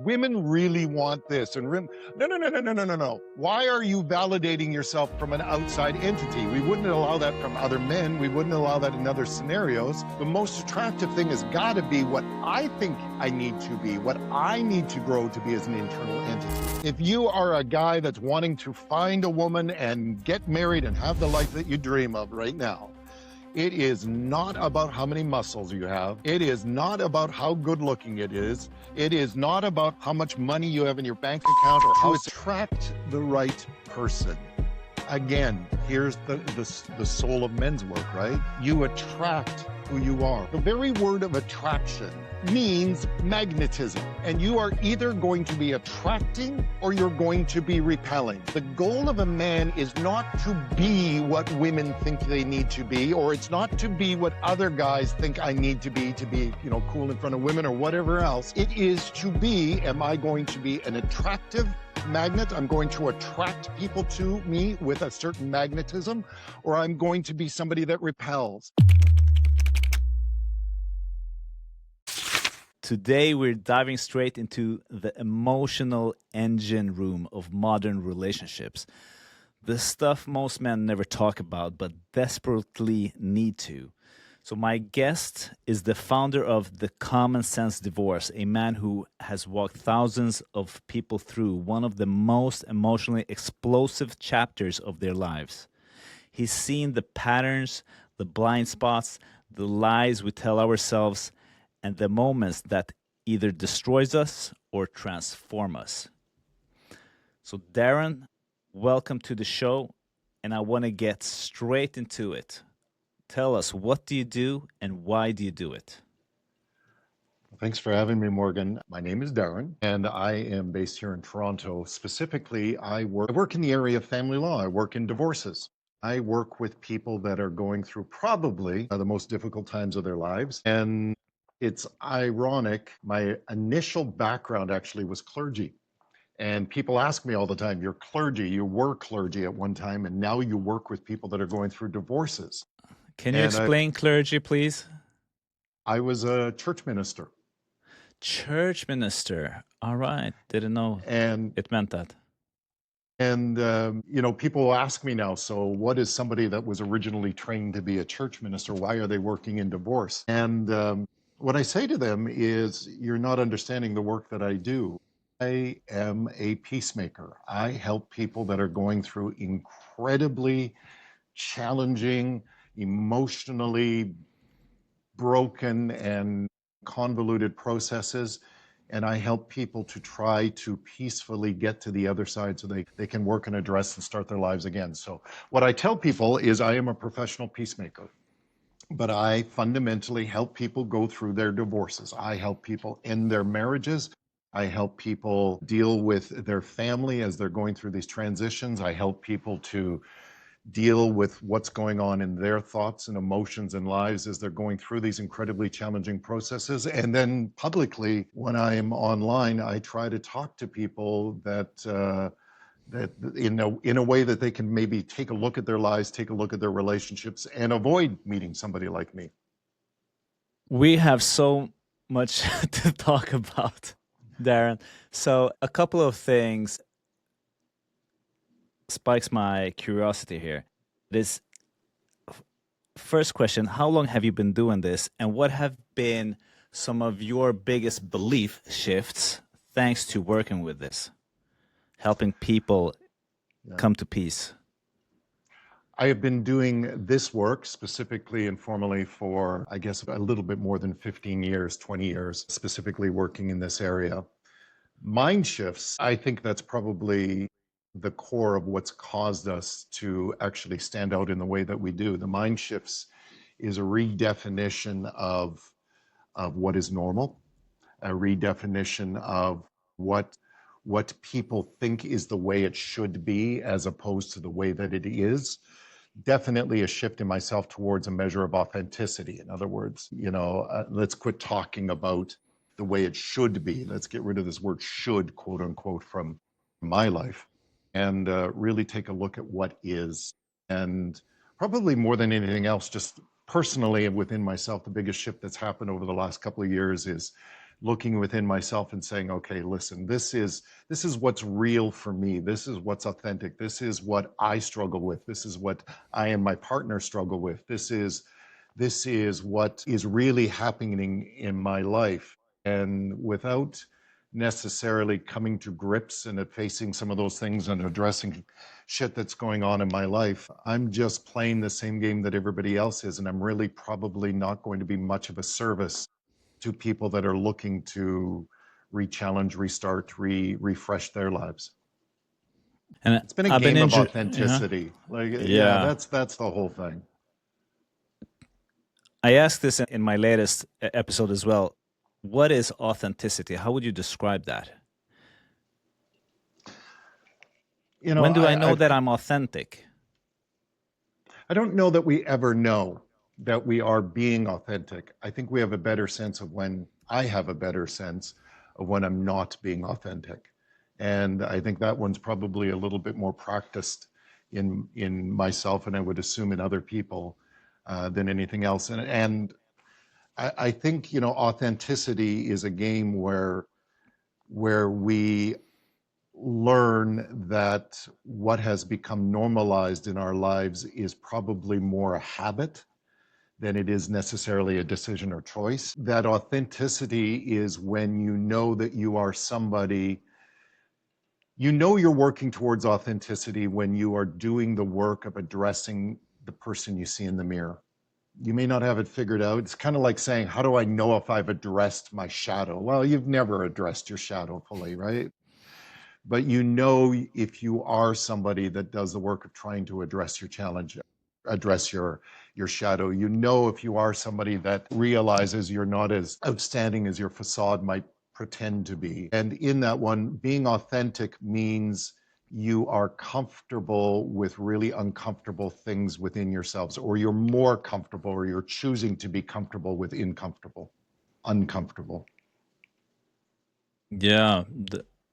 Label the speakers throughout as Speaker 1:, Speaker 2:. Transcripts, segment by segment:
Speaker 1: Women really want this. And no, no, no, no, no, no, no, no. Why are you validating yourself from an outside entity? We wouldn't allow that from other men. We wouldn't allow that in other scenarios. The most attractive thing has got to be what I think I need to be, what I need to grow to be as an internal entity. If you are a guy that's wanting to find a woman and get married and have the life that you dream of right now, it is not about how many muscles you have. It is not about how good looking it is. It is not about how much money you have in your bank account or how it's attract the right person. Again, here's the soul of men's work, right? You attract who you are. The very word of attraction means magnetism, and you are either going to be attracting or you're going to be repelling. The goal of a man is not to be what women think they need to be, or it's not to be what other guys think I need to be, you know, cool in front of women or whatever else. It is to be, am I going to be an attractive magnet? I'm going to attract people to me with a certain magnetism, or I'm going to be somebody that repels.
Speaker 2: Today, we're diving straight into the emotional engine room of modern relationships. The stuff most men never talk about, but desperately need to. So my guest is the founder of The Common Sense Divorce, a man who has walked thousands of people through one of the most emotionally explosive chapters of their lives. He's seen the patterns, the blind spots, the lies we tell ourselves, and the moments that either destroys us or transform us. So Darren, welcome to the show, and I want to get straight into it. Tell us, what do you do and why do you do it?
Speaker 1: Thanks for having me, Morgan. My name is Darren, and I am based here in Toronto. Specifically, I work in the area of family law. I work in divorces. I work with people that are going through probably the most difficult times of their lives. And it's ironic, my initial background actually was clergy. And people ask me all the time, you're clergy, you were clergy at one time, and now you work with people that are going through divorces.
Speaker 2: Can you explain clergy, please?
Speaker 1: I was a church minister.
Speaker 2: Church minister. All right. Didn't know it meant that.
Speaker 1: And, you know, people ask me now, so what is somebody that was originally trained to be a church minister? Why are they working in divorce? And what I say to them is, you're not understanding the work that I do. I am a peacemaker. I help people that are going through incredibly challenging, emotionally broken and convoluted processes. And I help people to try to peacefully get to the other side so they can work and address and start their lives again. So what I tell people is I am a professional peacemaker, but I fundamentally help people go through their divorces. I help people end their marriages. I help people deal with their family as they're going through these transitions. I help people to deal with what's going on in their thoughts and emotions and lives as they're going through these incredibly challenging processes. And then publicly, when I'm online, I try to talk to people that in a way that they can maybe take a look at their lives, take a look at their relationships, and avoid meeting somebody like me.
Speaker 2: We have so much to talk about, Darren. So a couple of things spikes my curiosity here. This first question, how long have you been doing this, and what have been some of your biggest belief shifts thanks to working with this, helping people come to peace?
Speaker 1: I have been doing this work specifically and formally for, I guess, a little bit more than 15 years, 20 years, specifically working in this area. Mind shifts, I think that's probably the core of what's caused us to actually stand out in the way that we do. The mind shifts is a redefinition of what is normal, a redefinition of what people think is the way it should be as opposed to the way that it is. Definitely a shift in myself towards a measure of authenticity. In other words, you know, let's quit talking about the way it should be. Let's get rid of this word should, quote unquote, from my life and really take a look at what is. And probably more than anything else, just personally and within myself, the biggest shift that's happened over the last couple of years is looking within myself and saying, okay, listen, this is what's real for me. This is what's authentic. This is what I struggle with. This is what I and my partner struggle with. This is what is really happening in my life. And without necessarily coming to grips and facing some of those things and addressing shit that's going on in my life, I'm just playing the same game that everybody else is. And I'm really probably not going to be much of a service to people that are looking to re-challenge, restart, refresh their lives.
Speaker 2: And
Speaker 1: It's been a
Speaker 2: I've been
Speaker 1: game of
Speaker 2: injured.
Speaker 1: authenticity. Like, yeah,
Speaker 2: Yeah.
Speaker 1: that's the whole thing.
Speaker 2: I asked this in my latest episode as well. What is authenticity? How would you describe that?
Speaker 1: You know,
Speaker 2: When do I know that I'm authentic?
Speaker 1: I don't know that we ever know that we are being authentic. I think we have a better sense of when I have a better sense of when I'm not being authentic. And I think that one's probably a little bit more practiced in myself, and I would assume in other people, than anything else. And I think, you know, authenticity is a game where we learn that what has become normalized in our lives is probably more a habit than it is necessarily a decision or choice. That authenticity is when you know that you are somebody, you know, you're working towards authenticity when you are doing the work of addressing the person you see in the mirror. You may not have it figured out. It's kind of like saying, how do I know if I've addressed my shadow? Well, you've never addressed your shadow fully, right? But you know, if you are somebody that does the work of trying to address your challenge, address your shadow, you know, if you are somebody that realizes you're not as outstanding as your facade might pretend to be. And in that one, being authentic means you are comfortable with really uncomfortable things within yourselves, or you're more comfortable, or you're choosing to be comfortable with uncomfortable.
Speaker 2: Yeah,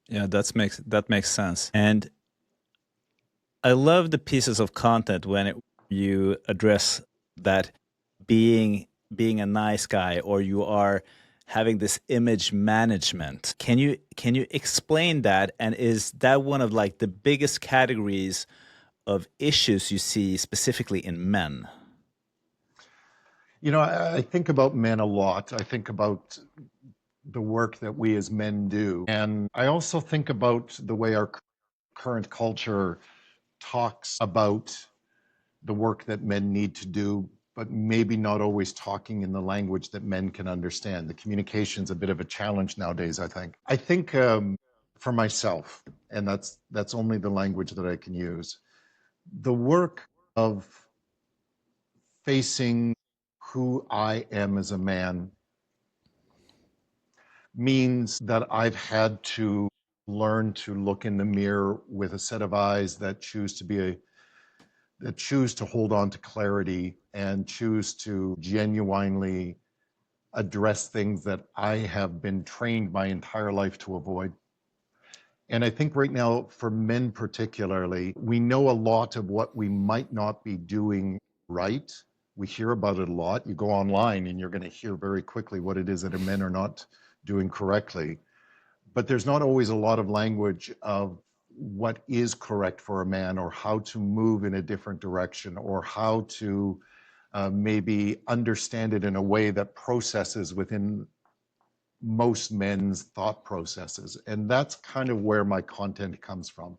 Speaker 2: yeah, that makes sense. And I love the pieces of content when you address that being a nice guy, or you are having this image management. Can you explain that? And is that one of like the biggest categories of issues you see specifically in men?
Speaker 1: You know, I think about men a lot. I think about the work that we as men do. And I also think about the way our current culture talks about the work that men need to do, but maybe not always talking in the language that men can understand. The communication's a bit of a challenge nowadays, I think. I think for myself, and that's only the language that I can use, the work of facing who I am as a man means that I've had to learn to look in the mirror with a set of eyes that choose to hold on to clarity and choose to genuinely address things that I have been trained my entire life to avoid. And I think right now, for men particularly, we know a lot of what we might not be doing right. We hear about it a lot. You go online and you're going to hear very quickly what it is that men are not doing correctly. But there's not always a lot of language of what is correct for a man, or how to move in a different direction, or how to maybe understand it in a way that processes within most men's thought processes. And that's kind of where my content comes from.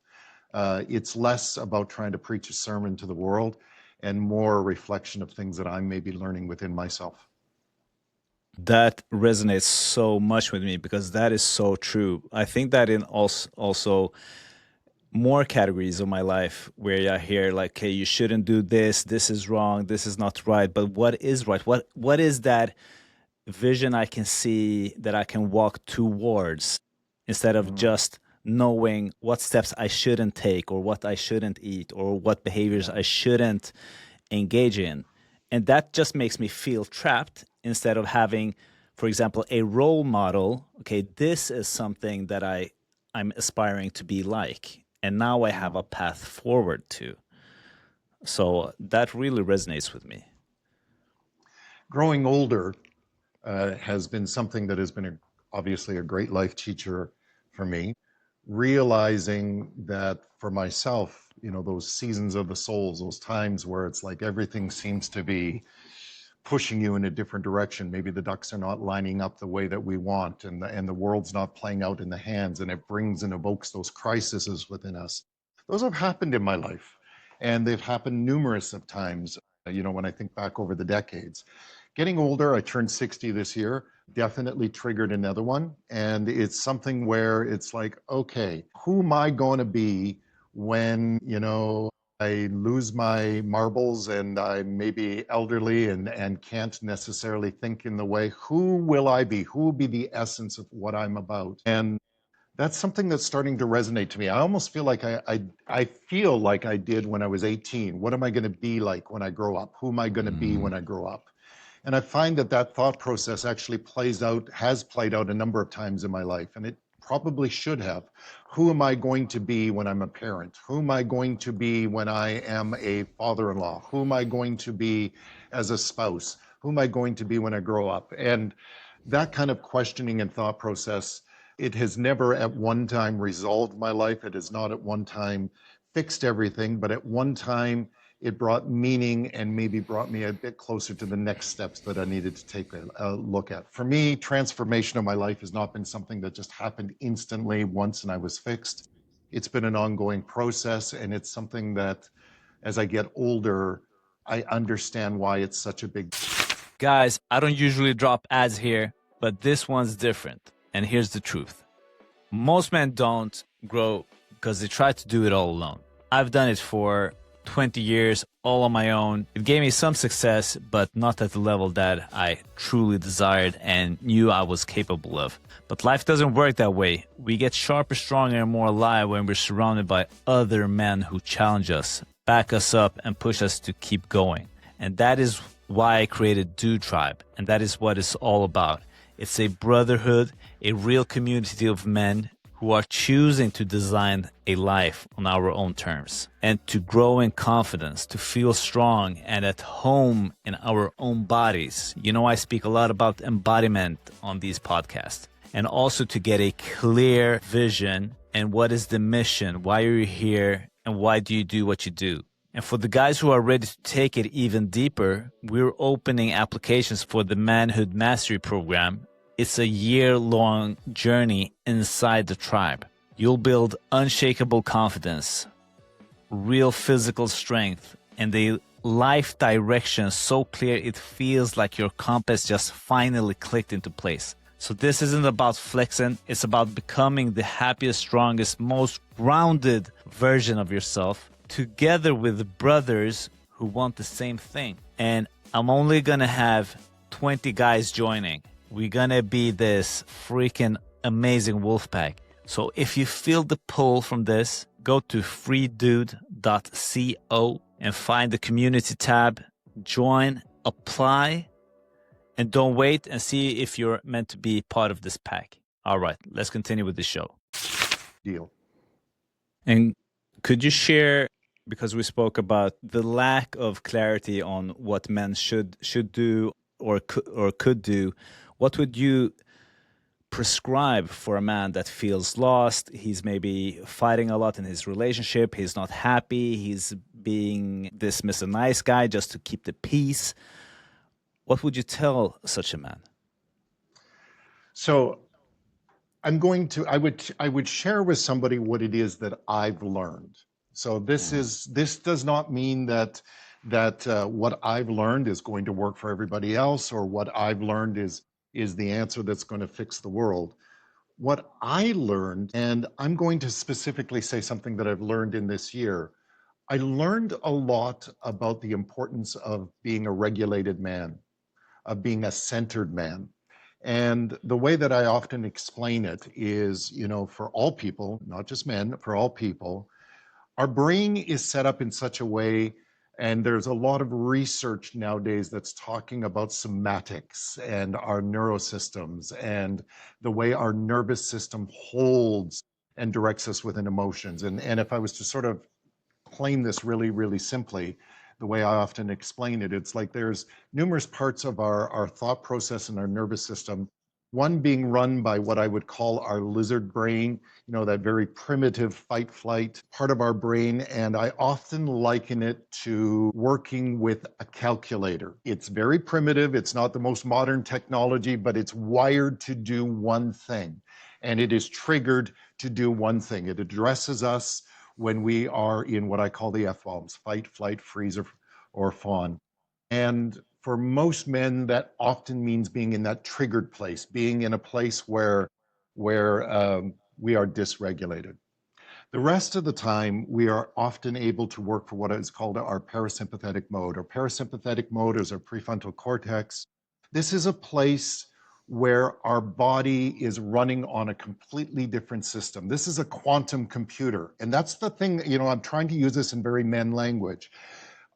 Speaker 1: It's less about trying to preach a sermon to the world and more a reflection of things that I'm maybe learning within myself.
Speaker 2: That resonates so much with me because that is so true. I think that in also more categories of my life where I hear like, hey, you shouldn't do this, this is wrong, this is not right. But what is right? What is that vision I can see that I can walk towards, instead of just knowing what steps I shouldn't take, or what I shouldn't eat, or what behaviors I shouldn't engage in. And that just makes me feel trapped, instead of having, for example, a role model. Okay, this is something that I'm aspiring to be like. And now I have a path forward to. So that really resonates with me.
Speaker 1: Growing older has been something that has been obviously a great life teacher for me. Realizing that for myself, those seasons of the souls, those times where it's like everything seems to be pushing you in a different direction. Maybe the ducks are not lining up the way that we want, and the world's not playing out in the hands, and it brings and evokes those crises within us. Those have happened in my life, and they've happened numerous of times, when I think back over the decades. Getting older, I turned 60 this year, definitely triggered another one. And it's something where it's like, okay, who am I going to be when, I lose my marbles and I'm maybe elderly and can't necessarily think in the way? Who will I be? Who will be the essence of what I'm about? And that's something that's starting to resonate to me. I almost feel like I feel like I did when I was 18. What am I going to be like when I grow up? Who am I going to be when I grow up? And I find that thought process actually has played out a number of times in my life, and it probably should have. Who am I going to be when I'm a parent? Who am I going to be when I am a father-in-law? Who am I going to be as a spouse? Who am I going to be when I grow up? And that kind of questioning and thought process, it has never at one time resolved my life. It has not at one time fixed everything, but at one time it brought meaning and maybe brought me a bit closer to the next steps that I needed to take a look at. For me, transformation of my life has not been something that just happened instantly once and I was fixed. It's been an ongoing process, and it's something that as I get older, I understand why it's such a big...
Speaker 2: Guys, I don't usually drop ads here, but this one's different. And here's the truth. Most men don't grow because they try to do it all alone. I've done it for 20 years, all on my own. It gave me some success, but not at the level that I truly desired and knew I was capable of. But life doesn't work that way. We get sharper, stronger, and more alive when we're surrounded by other men who challenge us, back us up, and push us to keep going. And that is why I created Dude Tribe, and that is what it's all about. It's a brotherhood, a real community of men who are choosing to design a life on our own terms and to grow in confidence, to feel strong and at home in our own bodies. I speak a lot about embodiment on these podcasts, and also to get a clear vision and what is the mission, why are you here, and why do you do what you do. And for the guys who are ready to take it even deeper, we're opening applications for the Manhood Mastery Program. It's a year-long journey inside the tribe. You'll build unshakable confidence, real physical strength, and a life direction so clear it feels like your compass just finally clicked into place. So this isn't about flexing, it's about becoming the happiest, strongest, most grounded version of yourself, together with brothers who want the same thing. And I'm only gonna have 20 guys joining. We're gonna be this freaking amazing wolf pack. So if you feel the pull from this, go to freedude.co and find the community tab, join, apply, and don't wait, and see if you're meant to be part of this pack. All right, let's continue with the show.
Speaker 1: Deal.
Speaker 2: And could you share, because we spoke about the lack of clarity on what men should do or could do, what would you prescribe for a man that feels lost? He's maybe fighting a lot in his relationship. He's not happy. He's being this Mr. Nice Guy just to keep the peace. What would you tell such a man?
Speaker 1: So I would share with somebody what it is that I've learned. So this does not mean that what I've learned is going to work for everybody else, or what I've learned is the answer that's going to fix the world. What I learned, and I'm going to specifically say something that I've learned in this year, I learned a lot about the importance of being a regulated man, of being a centered man. And the way that I often explain it is, for all people, not just men, for all people, our brain is set up in such a way, and there's a lot of research nowadays that's talking about somatics and our neurosystems and the way our nervous system holds and directs us within emotions. And if I was to sort of claim this really, really simply, the way I often explain it, it's like there's numerous parts of our thought process and our nervous system One being run by what I would call our lizard brain, that very primitive fight flight part of our brain. And I often liken it to working with a calculator. It's very primitive. It's not the most modern technology, but it's wired to do one thing. And it is triggered to do one thing. It addresses us when we are in what I call the F-bombs: fight, flight, freeze, or fawn. And for most men, that often means being in that triggered place, being in a place where we are dysregulated. The rest of the time, we are often able to work for what is called our parasympathetic mode. Our parasympathetic mode is our prefrontal cortex. This is a place where our body is running on a completely different system. This is a quantum computer. And that's the thing, I'm trying to use this in very men language.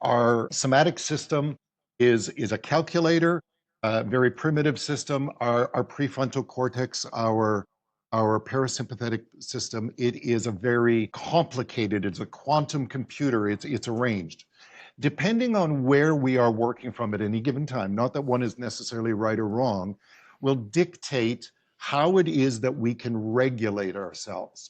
Speaker 1: Our somatic system is a calculator, a very primitive system. Our prefrontal cortex, our parasympathetic system, it is a very complicated, it's a quantum computer, it's arranged. Depending on where we are working from at any given time, not that one is necessarily right or wrong, will dictate how it is that we can regulate ourselves.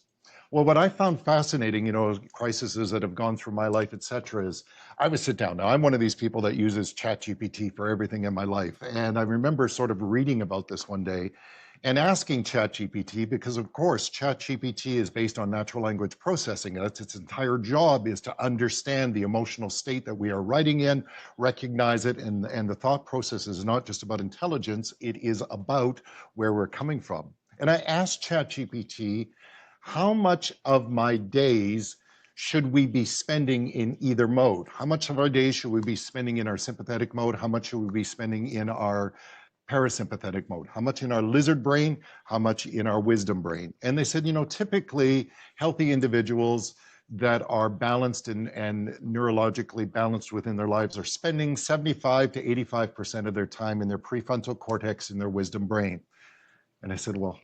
Speaker 1: Well, what I found fascinating, crises that have gone through my life, et cetera, is I would sit down. Now, I'm one of these people that uses ChatGPT for everything in my life. And I remember sort of reading about this one day and asking ChatGPT, because of course, ChatGPT is based on natural language processing. That's its entire job, is to understand the emotional state that we are writing in, recognize it, and the thought process is not just about intelligence, it is about where we're coming from. And I asked ChatGPT, how much of my days should we be spending in either mode? How much of our days should we be spending in our sympathetic mode? How much should we be spending in our parasympathetic mode? How much in our lizard brain? How much in our wisdom brain? And they said, typically healthy individuals that are balanced and neurologically balanced within their lives are spending 75 to 85% of their time in their prefrontal cortex in their wisdom brain. And I said, well,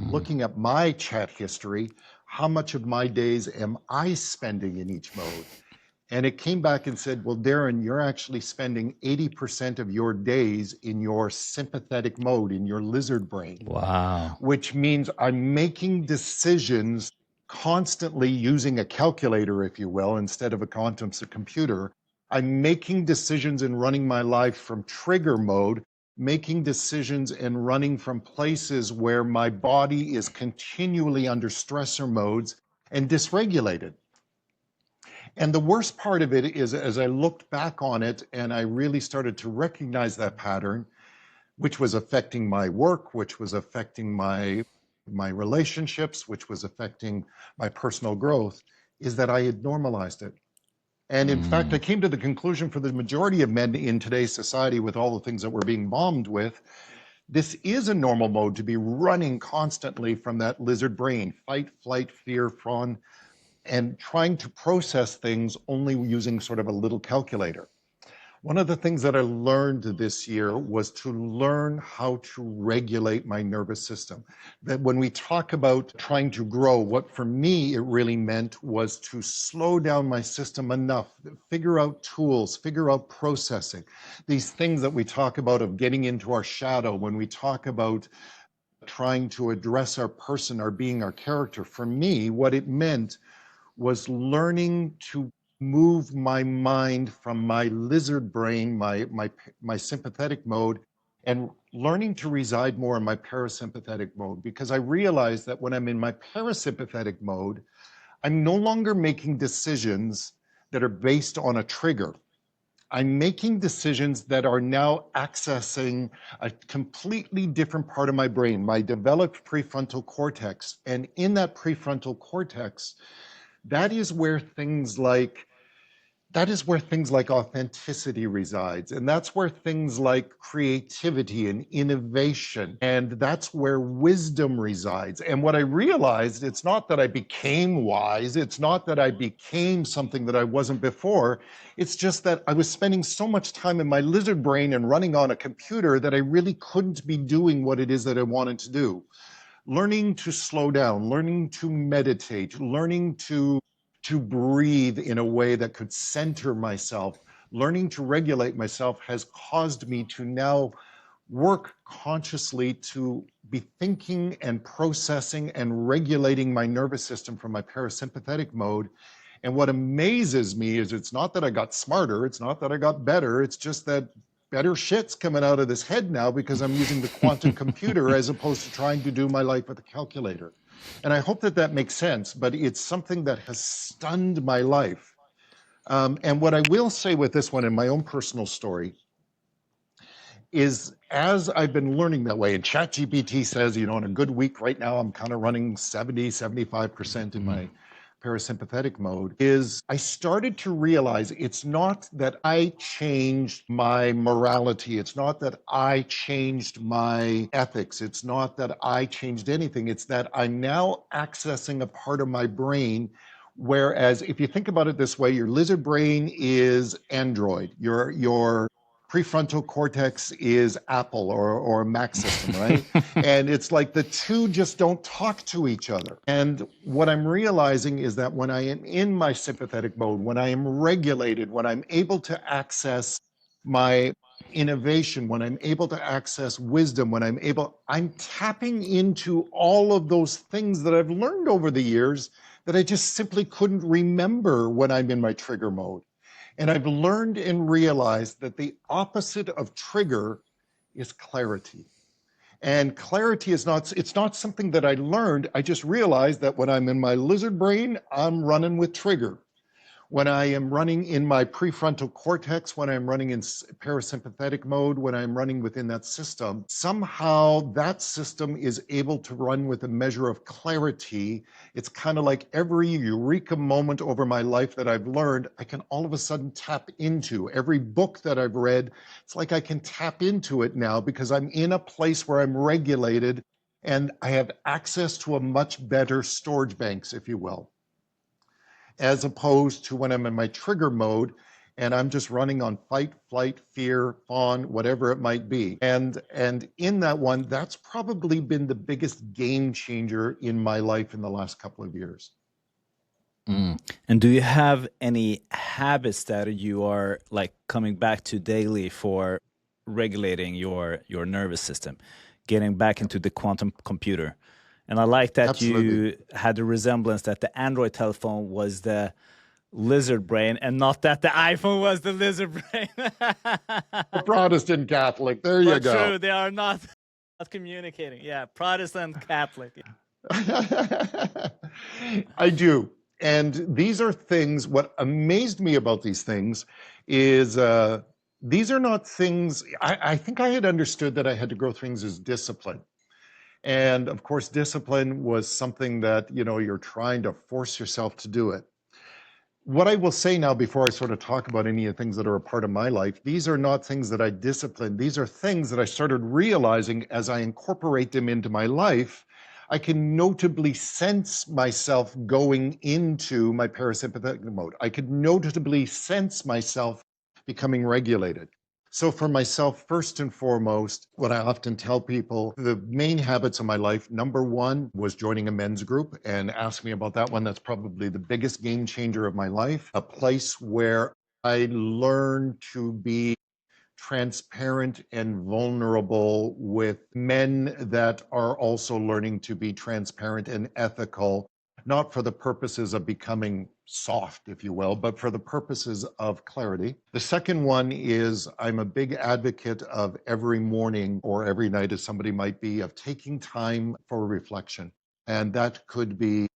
Speaker 1: looking at my chat history, how much of my days am I spending in each mode? And it came back and said, well, Darren, you're actually spending 80% of your days in your sympathetic mode, in your lizard brain.
Speaker 2: Wow.
Speaker 1: Which means I'm making decisions constantly using a calculator, if you will, instead of a quantum computer. I'm making decisions and running my life from trigger mode, making decisions and running from places where my body is continually under stressor modes and dysregulated. And the worst part of it is, as I looked back on it and I really started to recognize that pattern, which was affecting my work, which was affecting my relationships, which was affecting my personal growth, is that I had normalized it. And in fact, I came to the conclusion, for the majority of men in today's society, with all the things that we're being bombed with, this is a normal mode to be running constantly from that lizard brain, fight, flight, fear, fawn, and trying to process things only using sort of a little calculator. One of the things that I learned this year was to learn how to regulate my nervous system. That when we talk about trying to grow, what for me it really meant was to slow down my system enough, figure out tools, figure out processing. These things that we talk about of getting into our shadow, when we talk about trying to address our person, our being, our character, for me, what it meant was learning to move my mind from my lizard brain, my sympathetic mode, and learning to reside more in my parasympathetic mode. Because I realized that when I'm in my parasympathetic mode, I'm no longer making decisions that are based on a trigger. I'm making decisions that are now accessing a completely different part of my brain, my developed prefrontal cortex. And in that prefrontal cortex, that is where things like authenticity resides, and that's where things like creativity and innovation, and that's where wisdom resides. And what I realized, it's not that I became wise, it's not that I became something that I wasn't before, it's just that I was spending so much time in my lizard brain and running on a computer that I really couldn't be doing what it is that I wanted to do. Learning to slow down, learning to meditate, learning to breathe in a way that could center myself, learning to regulate myself has caused me to now work consciously to be thinking and processing and regulating my nervous system from my parasympathetic mode. And what amazes me is it's not that I got smarter, it's not that I got better, it's just that better shit's coming out of this head now because I'm using the quantum computer as opposed to trying to do my life with a calculator. And I hope that that makes sense, but it's something that has stunned my life. And what I will say with this one in my own personal story is as I've been learning that way, and ChatGPT says, in a good week right now, I'm kind of running 75% in my parasympathetic mode, is I started to realize it's not that I changed my morality. It's not that I changed my ethics. It's not that I changed anything. It's that I'm now accessing a part of my brain. Whereas if you think about it this way, your lizard brain is Android. Your prefrontal cortex is Apple or a Mac system, right? And it's like the two just don't talk to each other. And what I'm realizing is that when I am in my sympathetic mode, when I am regulated, when I'm able to access my innovation, when I'm able to access wisdom, I'm tapping into all of those things that I've learned over the years that I just simply couldn't remember when I'm in my trigger mode. And I've learned and realized that the opposite of trigger is clarity. And clarity is it's not something that I learned. I just realized that when I'm in my lizard brain, I'm running with trigger. When I am running in my prefrontal cortex, when I'm running in parasympathetic mode, when I'm running within that system, somehow that system is able to run with a measure of clarity. It's kind of like every eureka moment over my life that I've learned, I can all of a sudden tap into. Every book that I've read, it's like I can tap into it now because I'm in a place where I'm regulated and I have access to a much better storage banks, if you will, as opposed to when I'm in my trigger mode and I'm just running on fight, flight, fear, fawn, whatever it might be. And in that one, that's probably been the biggest game changer in my life in the last couple of years.
Speaker 2: And do you have any habits that you are like coming back to daily for regulating your nervous system, getting back into the quantum computer? And I like that
Speaker 1: Absolutely.
Speaker 2: you had the resemblance that the Android telephone was the lizard brain and not that the iPhone was the lizard brain.
Speaker 1: A Protestant Catholic, there you go.
Speaker 2: True, they are not communicating. Yeah, Protestant Catholic.
Speaker 1: I do. And these are things, what amazed me about these things is these are not things, I think I had understood that I had to grow things as discipline. And of course, discipline was something that, you're trying to force yourself to do it. What I will say now, before I sort of talk about any of the things that are a part of my life, these are not things that I disciplined. These are things that I started realizing as I incorporate them into my life. I can notably sense myself going into my parasympathetic mode. I could notably sense myself becoming regulated. So for myself, first and foremost, what I often tell people, the main habits of my life, number one was joining a men's group, and ask me about that one. That's probably the biggest game changer of my life, a place where I learned to be transparent and vulnerable with men that are also learning to be transparent and ethical, not for the purposes of becoming soft, if you will, but for the purposes of clarity. The second one is I'm a big advocate of every morning or every night, as somebody might be, of taking time for reflection. And that could be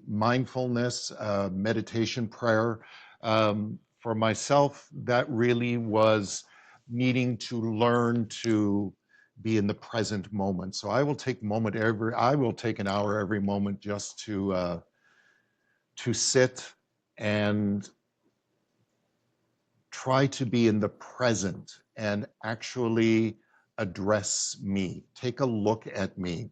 Speaker 1: mindfulness, meditation, prayer. For myself, that really was needing to learn to be in the present moment. So I will take an hour every moment just to sit and try to be in the present and actually address me. Take a look at me.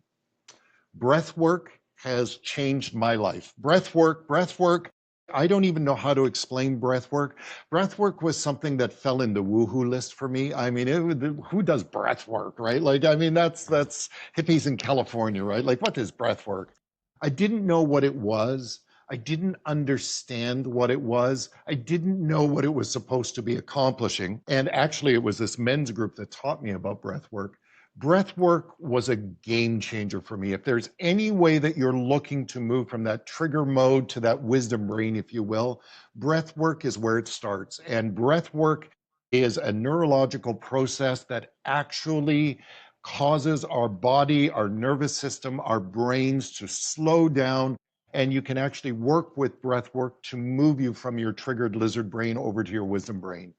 Speaker 1: Breath work has changed my life. Breath work. I don't even know how to explain breath work. Breath work was something that fell in the woohoo list for me. I mean, who does breath work, right? Like, I mean, that's hippies in California, right? Like, what is breath work? I didn't know what it was. I didn't understand what it was. I didn't know what it was supposed to be accomplishing. And actually, it was this men's group that taught me about breath work. Breath work was a game changer for me. If there's any way that you're looking to move from that trigger mode to that wisdom brain, if you will, breath work is where it starts. And breath work is a neurological process that actually causes our body, our nervous system, our brains to slow down. And you can actually work with breath work to move you from your triggered lizard brain over to your wisdom brain.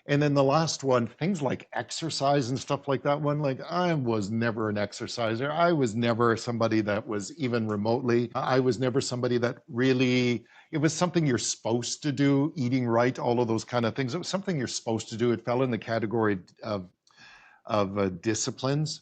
Speaker 1: And then the last one, things like exercise and stuff like that one, like I was never an exerciser. I was never somebody that was even remotely. I was never somebody that really, it was something you're supposed to do, eating right, all of those kind of things. It was something you're supposed to do. It fell in the category of disciplines.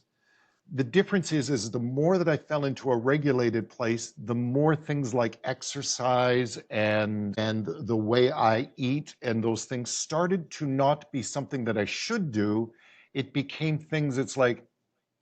Speaker 1: The difference is the more that I fell into a regulated place, the more things like exercise and the way I eat and those things started to not be something that I should do. It became things, it's like,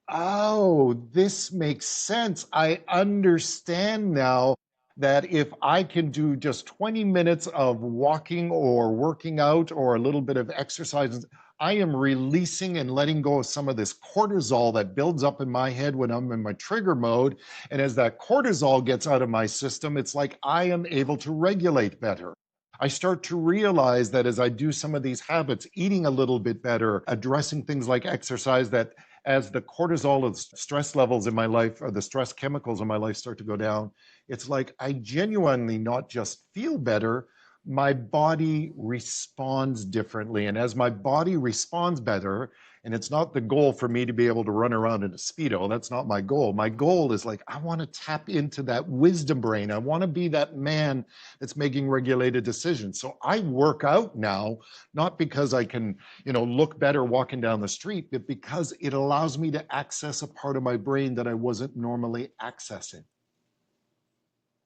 Speaker 1: oh, this makes sense. I understand now that if I can do just 20 minutes of walking or working out or a little bit of exercise, I am releasing and letting go of some of this cortisol that builds up in my head when I'm in my trigger mode. And as that cortisol gets out of my system, it's like I am able to regulate better. I start to realize that as I do some of these habits, eating a little bit better, addressing things like exercise, that as the cortisol of stress levels in my life or the stress chemicals in my life start to go down, it's like I genuinely not just feel better, my body responds differently. And as my body responds better, and it's not the goal for me to be able to run around in a Speedo. That's not my goal. My goal is like, I want to tap into that wisdom brain. I want to be that man that's making regulated decisions. So I work out now, not because I can, look better walking down the street, but because it allows me to access a part of my brain that I wasn't normally accessing.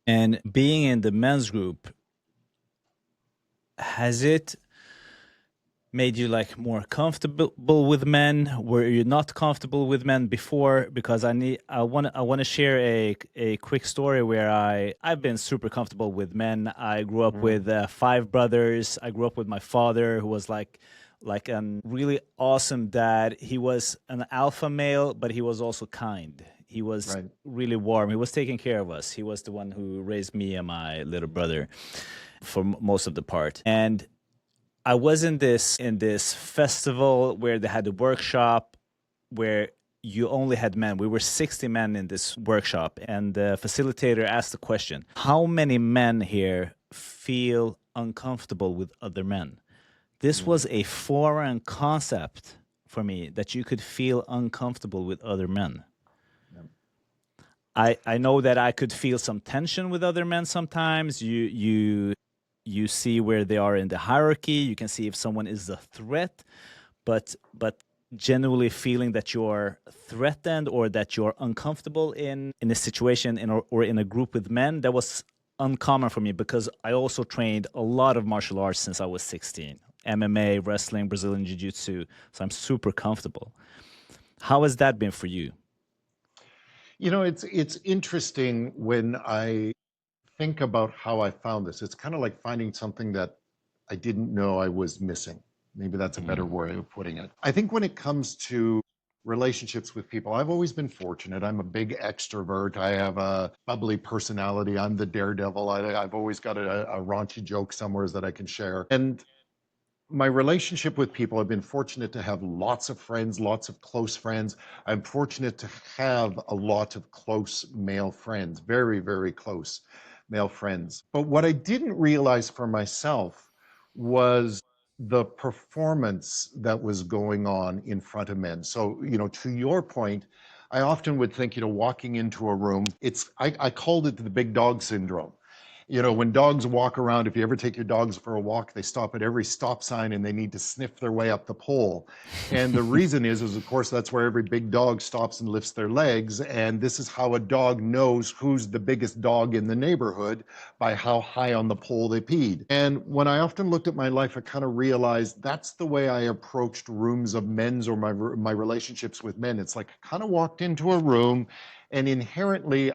Speaker 2: And being in the men's group, has it made you like more comfortable with men? Were you not comfortable with men before? Because I want to share a quick story where I've been super comfortable with men. I grew up with five brothers. I grew up with my father, who was like a really awesome dad. He was an alpha male, but he was also kind. He was
Speaker 1: Right.
Speaker 2: really warm. He was taking care of us. He was the one who raised me and my little brother for most of the part. And I was in this festival where they had a workshop where you only had men. We were 60 men in this workshop, and the facilitator asked the question, how many men here feel uncomfortable with other men? This was a foreign concept for me, that you could feel uncomfortable with other men. I know that I could feel some tension with other men sometimes. You see where they are in the hierarchy. You can see if someone is a threat, but genuinely feeling that you're threatened or that you're uncomfortable in a situation or in a group with men, that was uncommon for me, because I also trained a lot of martial arts since I was 16. MMA, wrestling, Brazilian jiu-jitsu. So I'm super comfortable. How has that been for you?
Speaker 1: It's interesting when I think about how I found this. It's kind of like finding something that I didn't know I was missing. Maybe that's a better way of putting it. I think when it comes to relationships with people, I've always been fortunate. I'm a big extrovert. I have a bubbly personality. I'm the daredevil. I've always got a raunchy joke somewhere that I can share. And my relationship with people, I've been fortunate to have lots of friends, lots of close friends. I'm fortunate to have a lot of close male friends, very, very close male friends. But what I didn't realize for myself was the performance that was going on in front of men. So, to your point, I often would think, walking into a room, I called it the big dog syndrome. When dogs walk around, if you ever take your dogs for a walk, they stop at every stop sign and they need to sniff their way up the pole. And the reason is of course, that's where every big dog stops and lifts their legs. And this is how a dog knows who's the biggest dog in the neighborhood, by how high on the pole they peed. And when I often looked at my life, I kind of realized that's the way I approached rooms of men's or my relationships with men. It's like I kind of walked into a room and inherently,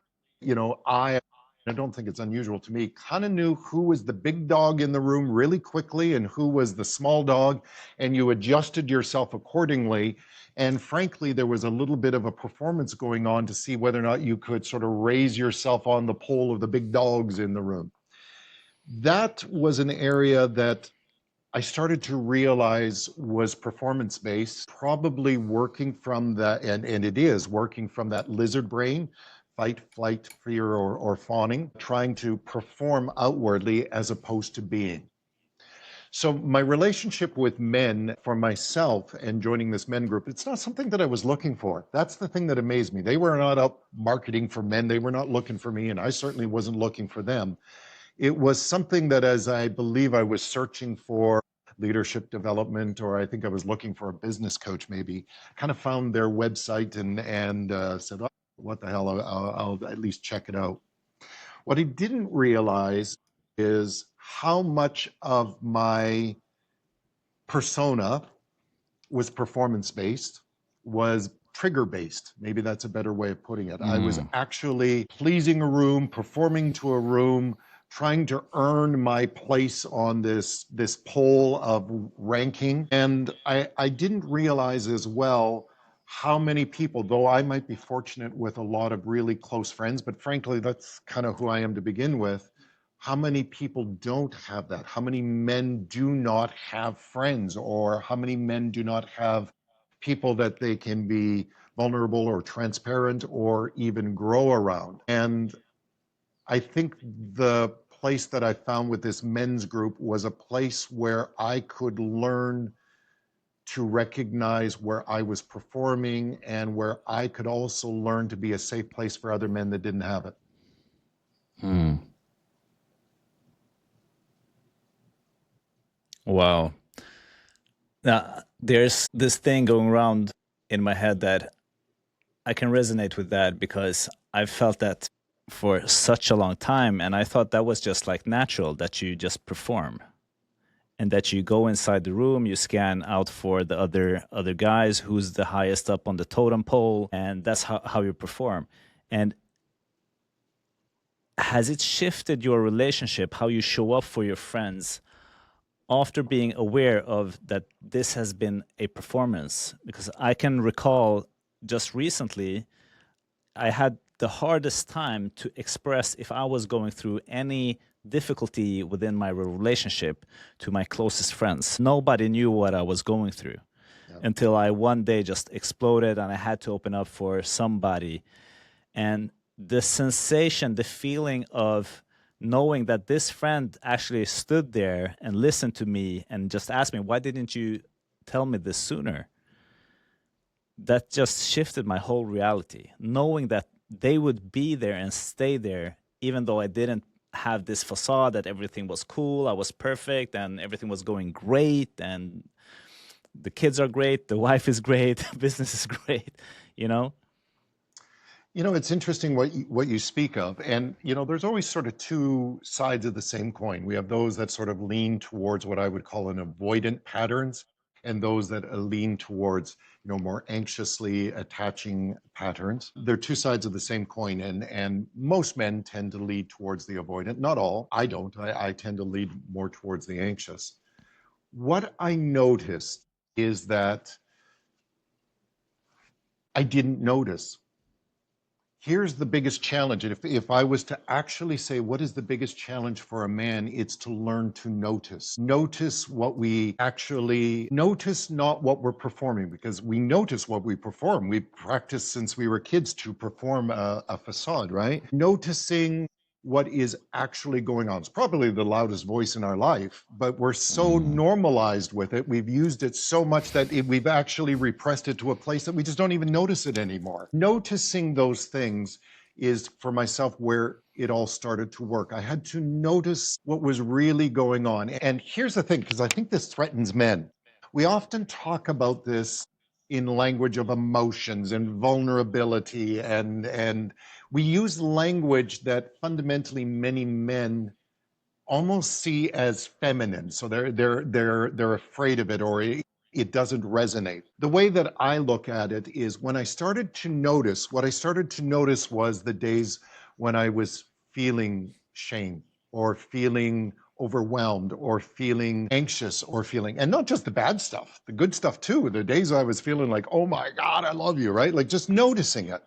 Speaker 1: I I don't think it's unusual to me, kind of knew who was the big dog in the room really quickly and who was the small dog, and you adjusted yourself accordingly. And frankly, there was a little bit of a performance going on to see whether or not you could sort of raise yourself on the pole of the big dogs in the room. That was an area that I started to realize was performance based, probably working from that, and it is working from that lizard brain, fight, flight, fear, or fawning, trying to perform outwardly as opposed to being. So my relationship with men for myself and joining this men group, it's not something that I was looking for. That's the thing that amazed me. They were not up marketing for men. They were not looking for me, and I certainly wasn't looking for them. It was something that, as I believe I was searching for leadership development, or I think I was looking for a business coach, maybe, kind of found their website and said, oh, what the hell, I'll at least check it out. What I didn't realize is how much of my persona was performance-based, was trigger-based. Maybe that's a better way of putting it. I was actually pleasing a room, performing to a room, trying to earn my place on this pole of ranking. And I didn't realize as well how many people, though I might be fortunate with a lot of really close friends, but frankly, that's kind of who I am to begin with, how many people don't have that? How many men do not have friends, or how many men do not have people that they can be vulnerable or transparent or even grow around? And I think the place that I found with this men's group was a place where I could learn to recognize where I was performing and where I could also learn to be a safe place for other men that didn't have it.
Speaker 2: Wow. Now, there's this thing going around in my head that I can resonate with that because I've felt that for such a long time. And I thought that was just like natural, that you just perform and that you go inside the room, you scan out for the other guys, who's the highest up on the totem pole, and that's how you perform. And has it shifted your relationship, how you show up for your friends, after being aware of that this has been a performance? Because I can recall just recently, I had the hardest time to express if I was going through any difficulty within my relationship to my closest friends. Nobody knew what I was going through until I one day just exploded and I had to open up for somebody. And the sensation, the feeling of knowing that this friend actually stood there and listened to me and just asked me, why didn't you tell me this sooner? That just shifted my whole reality. Knowing that they would be there and stay there, even though I didn't have this facade that everything was cool, I was perfect, and everything was going great, and the kids are great, the wife is great, business is great, you know?
Speaker 1: You know, it's interesting what you speak of. And, you know, there's always sort of two sides of the same coin. We have those that sort of lean towards what I would call an avoidant patterns, and those that lean towards, you know, more anxiously attaching patterns. They're two sides of the same coin. And most men tend to lead towards the avoidant. Not all. I don't. I tend to lead more towards the anxious. What I noticed is that I didn't notice. Here's the biggest challenge. And if I was to actually say, what is the biggest challenge for a man? It's to learn to notice. Notice what we actually notice, not what we're performing, because we notice what we perform. We practiced since we were kids to perform a facade, right? Noticing what is actually going on. It's probably the loudest voice in our life, but we're so normalized with it. We've used it so much that we've actually repressed it to a place that we just don't even notice it anymore. Noticing those things is, for myself, where it all started to work. I had to notice what was really going on. And here's the thing, because I think this threatens men. We often talk about this in language of emotions and vulnerability, and we use language that fundamentally many men almost see as feminine. So they're afraid of it, or it doesn't resonate. The way that I look at it is, when I started to notice, what I started to notice was the days when I was feeling shame or feeling overwhelmed or feeling anxious or feeling, and not just the bad stuff, the good stuff too. The days I was feeling like, oh my God, I love you, right? Like just noticing it.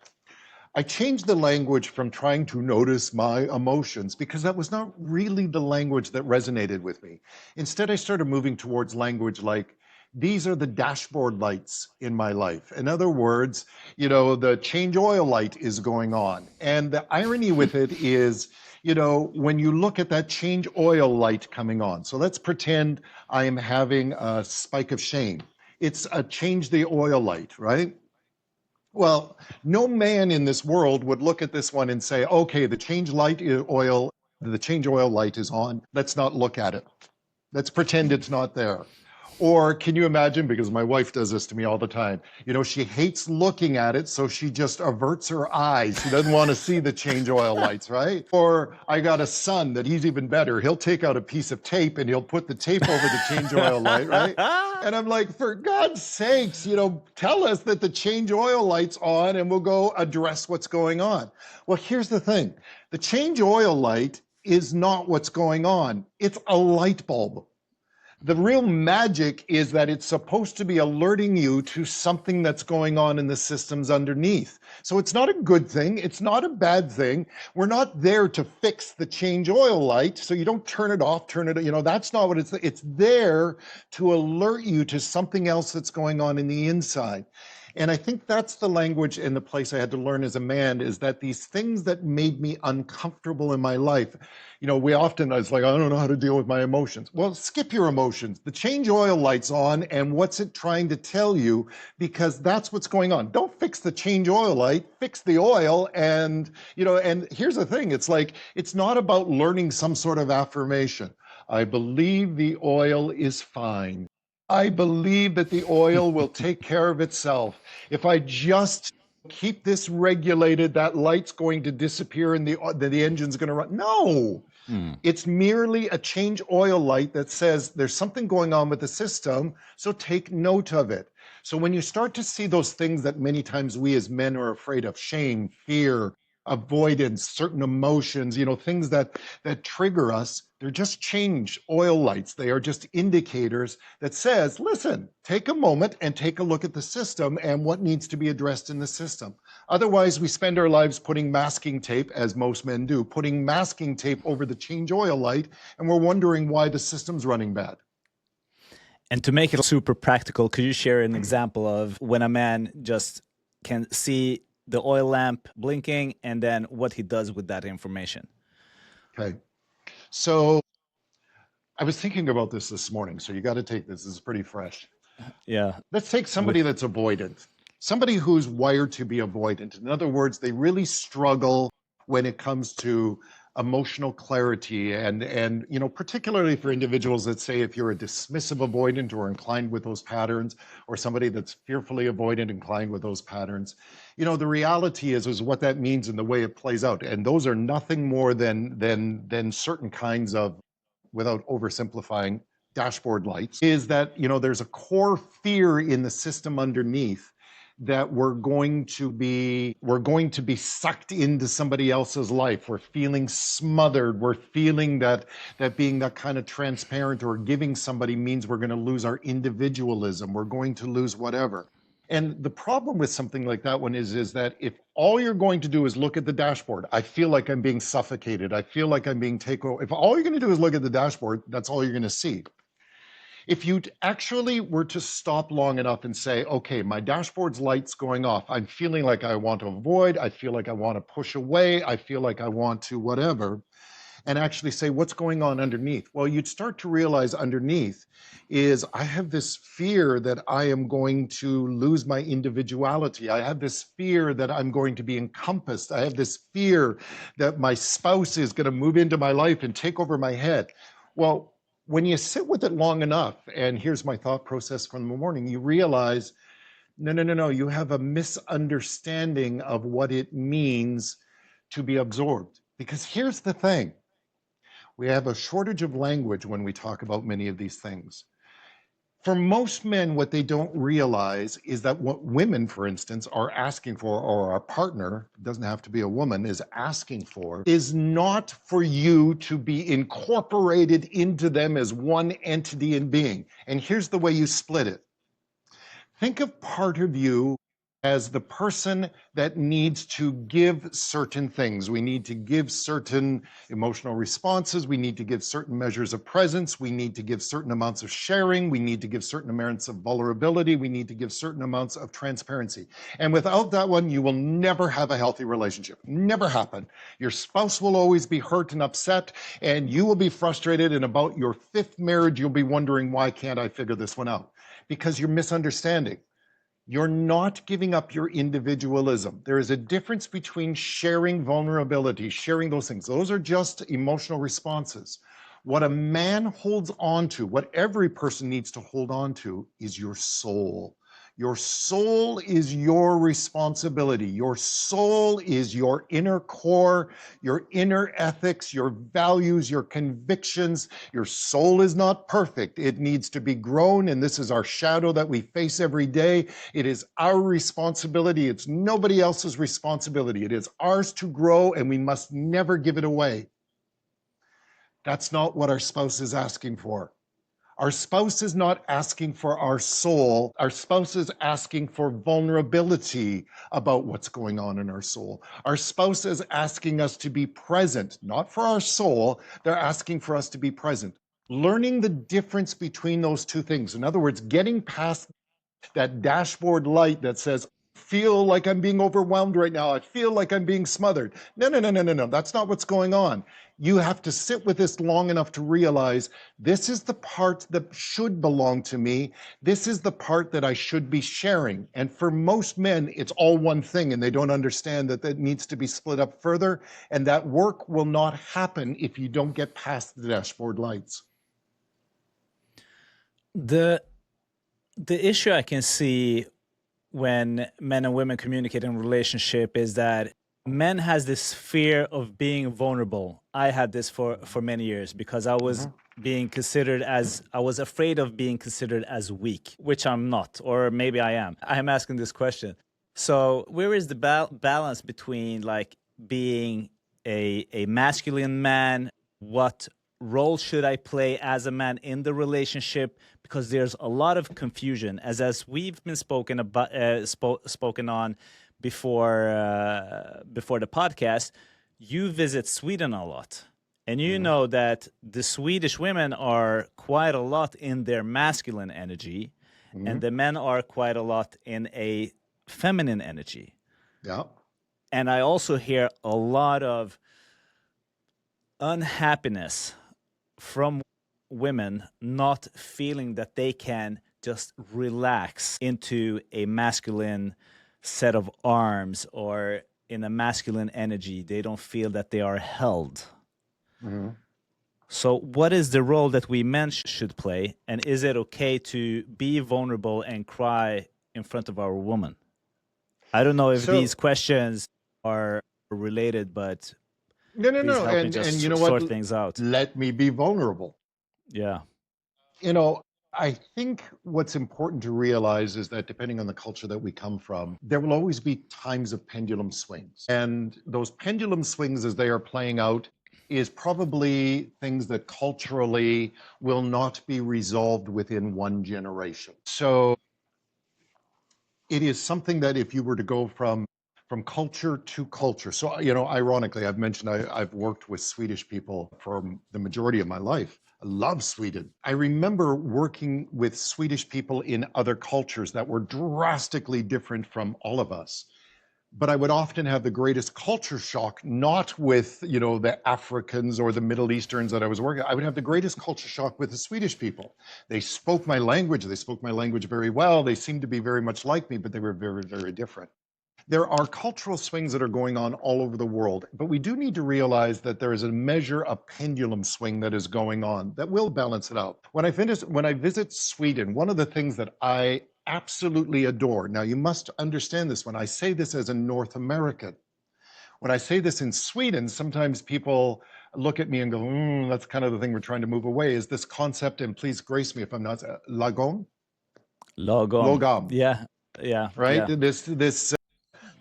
Speaker 1: I changed the language from trying to notice my emotions because that was not really the language that resonated with me. Instead, I started moving towards language like, these are the dashboard lights in my life. In other words, the change oil light is going on. And the irony with it is, when you look at that change oil light coming on, so let's pretend I am having a spike of shame. It's a change the oil light, right? Well, no man in this world would look at this one and say, okay, the change oil light is on. Let's not look at it. Let's pretend it's not there. Or can you imagine, because my wife does this to me all the time, she hates looking at it, so she just averts her eyes. She doesn't want to see the change oil lights, right? Or I got a son that he's even better. He'll take out a piece of tape and he'll put the tape over the change oil light, right? And I'm like, for God's sakes, tell us that the change oil light's on and we'll go address what's going on. Well, here's the thing. The change oil light is not what's going on. It's a light bulb. The real magic is that it's supposed to be alerting you to something that's going on in the systems underneath. So it's not a good thing. It's not a bad thing. We're not there to fix the change oil light. So you don't turn it off, that's not what it's there to alert you to something else that's going on in the inside. And I think that's the language and the place I had to learn as a man, is that these things that made me uncomfortable in my life, I was like, I don't know how to deal with my emotions. Well, skip your emotions. The change oil light's on, and what's it trying to tell you? Because that's what's going on. Don't fix the change oil light, fix the oil. And, and here's the thing. It's like, it's not about learning some sort of affirmation. I believe the oil is fine. I believe that the oil will take care of itself. If I just keep this regulated, that light's going to disappear and the engine's going to run. No, It's merely a change oil light that says there's something going on with the system, so take note of it. So when you start to see those things that many times we as men are afraid of, shame, fear, avoidance, certain emotions, things that trigger us, they're just change oil lights. They are just indicators that says, listen, take a moment and take a look at the system and what needs to be addressed in the system. Otherwise, we spend our lives putting masking tape, as most men do, putting masking tape over the change oil light, and we're wondering why the system's running bad.
Speaker 2: And to make it super practical, could you share an example of when a man just can see the oil lamp blinking and then what he does with that information?
Speaker 1: Okay. So I was thinking about this morning, so you got to take this. This is pretty fresh.
Speaker 2: Yeah.
Speaker 1: Let's take somebody that's avoidant, somebody who's wired to be avoidant. In other words, they really struggle when it comes to emotional clarity and particularly for individuals that say if you're a dismissive avoidant or inclined with those patterns, or somebody that's fearfully avoidant inclined with those patterns, the reality is what that means and the way it plays out. And those are nothing more than certain kinds of, without oversimplifying, dashboard lights, is that there's a core fear in the system underneath that we're going to be sucked into somebody else's life. We're feeling smothered. We're feeling that being that kind of transparent or giving somebody means we're going to lose our individualism. We're going to lose whatever. And the problem with something like that one is that if all you're going to do is look at the dashboard, I feel like I'm being suffocated. I feel like I'm being taken over. If all you're going to do is look at the dashboard, that's all you're going to see. If you actually were to stop long enough and say, okay, my dashboard's light's going off. I'm feeling like I want to avoid. I feel like I want to push away. I feel like I want to whatever. And actually say, what's going on underneath? Well, you'd start to realize underneath is I have this fear that I am going to lose my individuality. I have this fear that I'm going to be encompassed. I have this fear that my spouse is going to move into my life and take over my head. Well, when you sit with it long enough, and here's my thought process from the morning, you realize, no, you have a misunderstanding of what it means to be absorbed. Because here's the thing. We have a shortage of language when we talk about many of these things. For most men, what they don't realize is that what women, for instance, are asking for, or our partner, doesn't have to be a woman, is asking for, is not for you to be incorporated into them as one entity and being. And here's the way you split it. Think of part of you as the person that needs to give certain things. We need to give certain emotional responses. We need to give certain measures of presence. We need to give certain amounts of sharing. We need to give certain amounts of vulnerability. We need to give certain amounts of transparency. And without that one, you will never have a healthy relationship. Never happen. Your spouse will always be hurt and upset, and you will be frustrated. And about your fifth marriage, you'll be wondering, why can't I figure this one out? Because you're misunderstanding. You're not giving up your individualism. There is a difference between sharing vulnerability, sharing those things. Those are just emotional responses. What a man holds on to, what every person needs to hold on to, is your soul. Your soul is your responsibility. Your soul is your inner core, your inner ethics, your values, your convictions. Your soul is not perfect. It needs to be grown, and this is our shadow that we face every day. It is our responsibility. It's nobody else's responsibility. It is ours to grow, and we must never give it away. That's not what our spouse is asking for. Our spouse is not asking for our soul. Our spouse is asking for vulnerability about what's going on in our soul. Our spouse is asking us to be present, not for our soul. They're asking for us to be present. Learning the difference between those two things. In other words, getting past that dashboard light that says, feel like I'm being overwhelmed right now. I feel like I'm being smothered. No. That's not what's going on. You have to sit with this long enough to realize this is the part that should belong to me. This is the part that I should be sharing. And for most men, it's all one thing, and they don't understand that that needs to be split up further. And that work will not happen if you don't get past the dashboard lights.
Speaker 2: The issue I can see when men and women communicate in relationship is that men has this fear of being vulnerable. I had this for many years because I was being considered as, I was afraid of being considered as weak, which I'm not, or maybe I am. I am asking this question. So where is the balance between like being a masculine man? What role should I play as a man in the relationship? Because there's a lot of confusion, as we've been spoken about, spoken on before the podcast. You visit Sweden a lot, and you know that the Swedish women are quite a lot in their masculine energy, and the men are quite a lot in a feminine energy.
Speaker 1: Yeah.
Speaker 2: And I also hear a lot of unhappiness from women not feeling that they can just relax into a masculine set of arms or in a masculine energy. They don't feel that they are held. So what is the role that we men should play? And is it okay to be vulnerable and cry in front of our woman? I don't know if these questions are related, but
Speaker 1: No.
Speaker 2: help me just
Speaker 1: And you know
Speaker 2: sort
Speaker 1: what?
Speaker 2: things out.
Speaker 1: Let me be vulnerable.
Speaker 2: Yeah.
Speaker 1: You know, I think what's important to realize is that depending on the culture that we come from, there will always be times of pendulum swings. And those pendulum swings, as they are playing out, is probably things that culturally will not be resolved within one generation. So it is something that if you were to go from culture to culture. So, you know, ironically, I've mentioned I've worked with Swedish people for the majority of my life. I love Sweden. I remember working with Swedish people in other cultures that were drastically different from all of us. But I would often have the greatest culture shock, not with, you know, the Africans or the Middle Easterns that I was working with. I would have the greatest culture shock with the Swedish people. They spoke my language. They spoke my language very well. They seemed to be very much like me, but they were very, very different. There are cultural swings that are going on all over the world, but we do need to realize that there is a measure, a pendulum swing that is going on that will balance it out. When I visit Sweden, one of the things that I absolutely adore, now you must understand this when I say this as a North American. When I say this in Sweden, sometimes people look at me and go, that's kind of the thing we're trying to move away, is this concept, and please grace me if I'm not, lagom.
Speaker 2: Logom.
Speaker 1: Logom,
Speaker 2: Yeah. Yeah.
Speaker 1: right?
Speaker 2: Yeah.
Speaker 1: This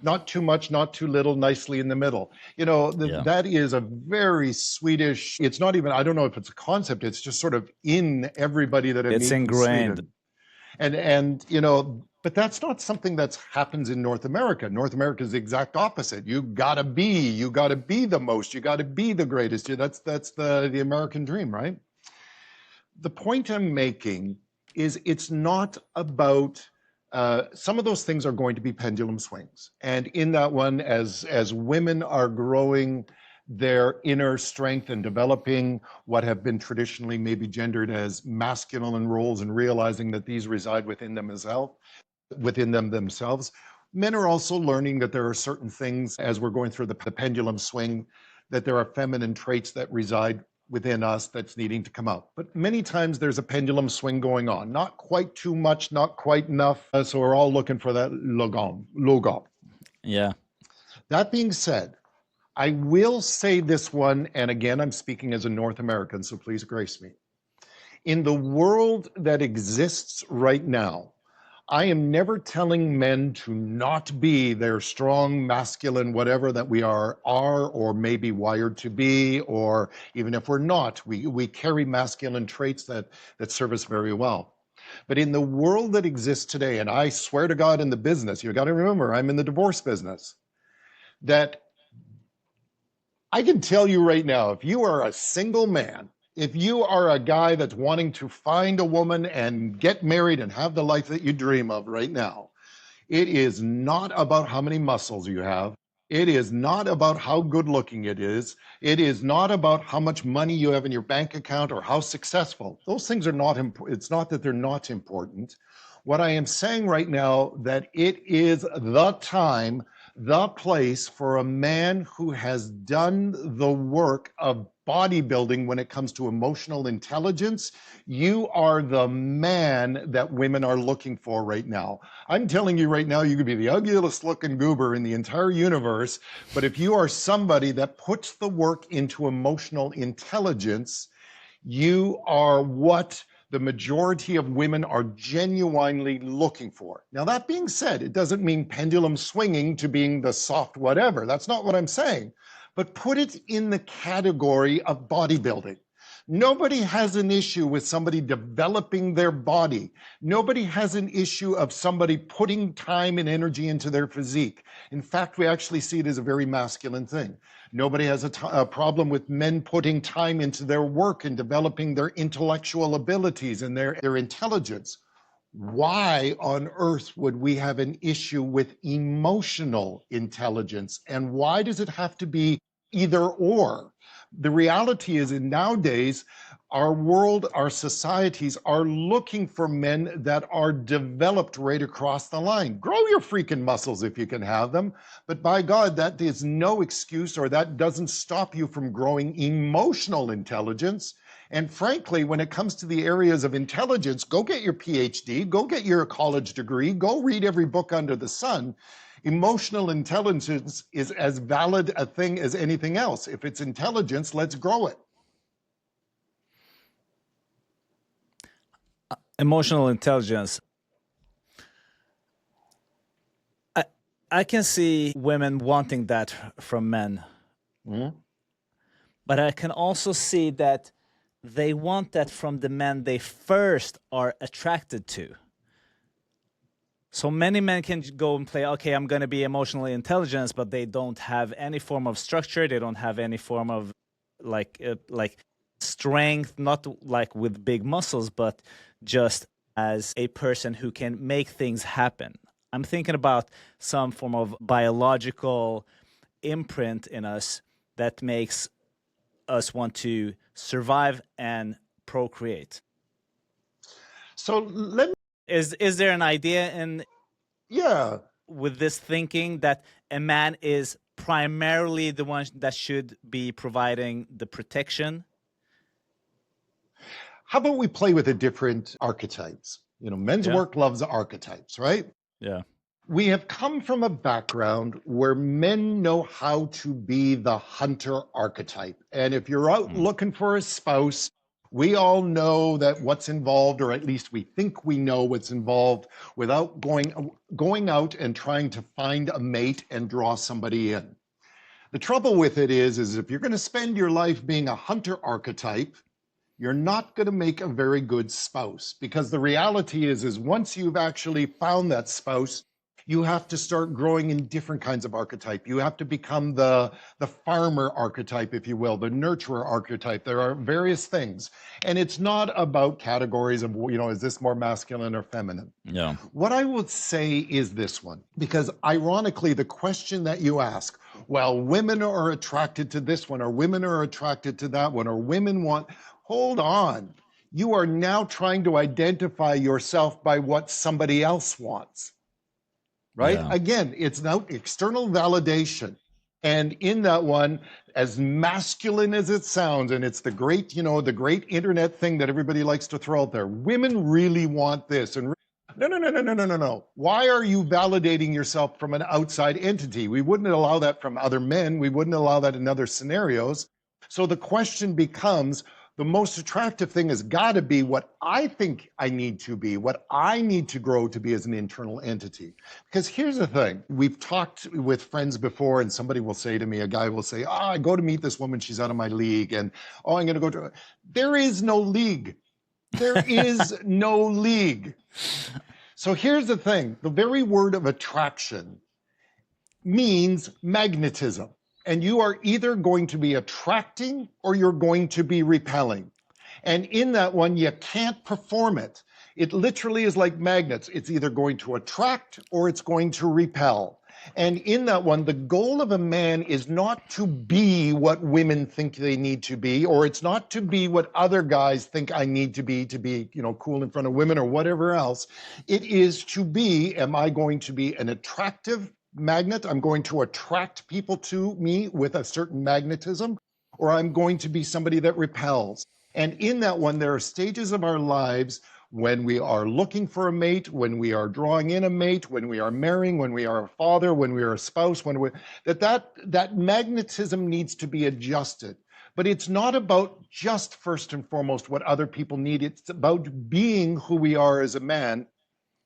Speaker 1: not too much, not too little, nicely in the middle. You know,
Speaker 2: Yeah.
Speaker 1: that is a very Swedish, it's not even, I don't know if it's a concept, it's just sort of in everybody that I
Speaker 2: It's
Speaker 1: meet in
Speaker 2: ingrained.
Speaker 1: Sweden. And you know, but that's not something that happens in North America. North America is the exact opposite. You gotta be the most, you gotta be the greatest. That's the American dream, right? The point I'm making is it's not about some of those things are going to be pendulum swings. And in that one, as women are growing their inner strength and developing what have been traditionally maybe gendered as masculine roles and realizing that these reside within them themselves, men are also learning that there are certain things as we're going through the pendulum swing, that there are feminine traits that reside within us that's needing to come out. But many times there's a pendulum swing going on, not quite too much, not quite enough. So we're all looking for that logom.
Speaker 2: Yeah.
Speaker 1: That being said, I will say this one, and again, I'm speaking as a North American, so please grace me. In the world that exists right now, I am never telling men to not be their strong, masculine, whatever that we are or maybe wired to be, or even if we're not, we carry masculine traits that serve us very well. But in the world that exists today, and I swear to God in the business, you got to remember, I'm in the divorce business, that I can tell you right now, if you are a single man, if you are a guy that's wanting to find a woman and get married and have the life that you dream of right now, it is not about how many muscles you have. It is not about how good looking it is. It is not about how much money you have in your bank account or how successful. Those things are not important. It's not that they're not important. What I am saying right now, that it is the time, the place for a man who has done the work of bodybuilding when it comes to emotional intelligence. You are the man that women are looking for right now. I'm telling you right now, you could be the ugliest looking goober in the entire universe, but if you are somebody that puts the work into emotional intelligence, you are what the majority of women are genuinely looking for. Now, that being said, it doesn't mean pendulum swinging to being the soft whatever. That's not what I'm saying. But put it in the category of bodybuilding. Nobody has an issue with somebody developing their body. Nobody has an issue of somebody putting time and energy into their physique. In fact, we actually see it as a very masculine thing. Nobody has a problem with men putting time into their work and developing their intellectual abilities and their intelligence. Why on earth would we have an issue with emotional intelligence? And why does it have to be either or? The reality is, in nowadays, our world, our societies are looking for men that are developed right across the line. Grow your freaking muscles if you can have them. But by God, that is no excuse, or that doesn't stop you from growing emotional intelligence. And frankly, when it comes to the areas of intelligence, go get your PhD, go get your college degree, go read every book under the sun. Emotional intelligence is as valid a thing as anything else. If it's intelligence, let's grow it.
Speaker 2: Emotional intelligence. I can see women wanting that from men.
Speaker 1: Mm-hmm.
Speaker 2: But I can also see that they want that from the men they first are attracted to. So many men can go and play, okay, I'm going to be emotionally intelligent, but they don't have any form of structure. They don't have any form of like strength, not like with big muscles, but just as a person who can make things happen. I'm thinking about some form of biological imprint in us that makes us want to survive and procreate.
Speaker 1: So let me,
Speaker 2: Is there an idea in with this thinking that a man is primarily the one that should be providing the protection?
Speaker 1: How about we play with the different archetypes? You know, men's work loves archetypes, right?
Speaker 2: Yeah.
Speaker 1: We have come from a background where men know how to be the hunter archetype. And if you're out looking for a spouse, We all know that what's involved, or at least we think we know what's involved, without going out and trying to find a mate and draw somebody in. The trouble with it is if you're going to spend your life being a hunter archetype, you're not going to make a very good spouse, because the reality is once you've actually found that spouse, you have to start growing in different kinds of archetype. You have to become the farmer archetype, if you will, the nurturer archetype. There are various things. And it's not about categories of, is this more masculine or feminine?
Speaker 2: Yeah.
Speaker 1: What I would say is this one, because ironically, the question that you ask, well, women are attracted to this one, or women are attracted to that one, or women want, hold on. You are now trying to identify yourself by what somebody else wants. Right?
Speaker 2: Yeah.
Speaker 1: Again, it's now external validation. And in that one, as masculine as it sounds, and it's the great, the great internet thing that everybody likes to throw out there, women really want this. And no. Why are you validating yourself from an outside entity? We wouldn't allow that from other men. We wouldn't allow that in other scenarios. So the question becomes, the most attractive thing has got to be what I think I need to be, what I need to grow to be as an internal entity. Because here's the thing. We've talked with friends before, and somebody will say to me, a guy will say, I go to meet this woman, she's out of my league, and I'm going to go to her. There is no league. There is no league. So here's the thing. The very word of attraction means magnetism. And you are either going to be attracting or you're going to be repelling. And in that one, you can't perform it. It literally is like magnets. It's either going to attract or it's going to repel. And in that one, the goal of a man is not to be what women think they need to be, or it's not to be what other guys think I need to be, cool in front of women or whatever else. It is to be, am I going to be an attractive magnet? I'm going to attract people to me with a certain magnetism, or I'm going to be somebody that repels. And in that one, there are stages of our lives when we are looking for a mate, when we are drawing in a mate, when we are marrying, when we are a father, when we are a spouse, that magnetism needs to be adjusted. But it's not about just first and foremost what other people need. It's about being who we are as a man.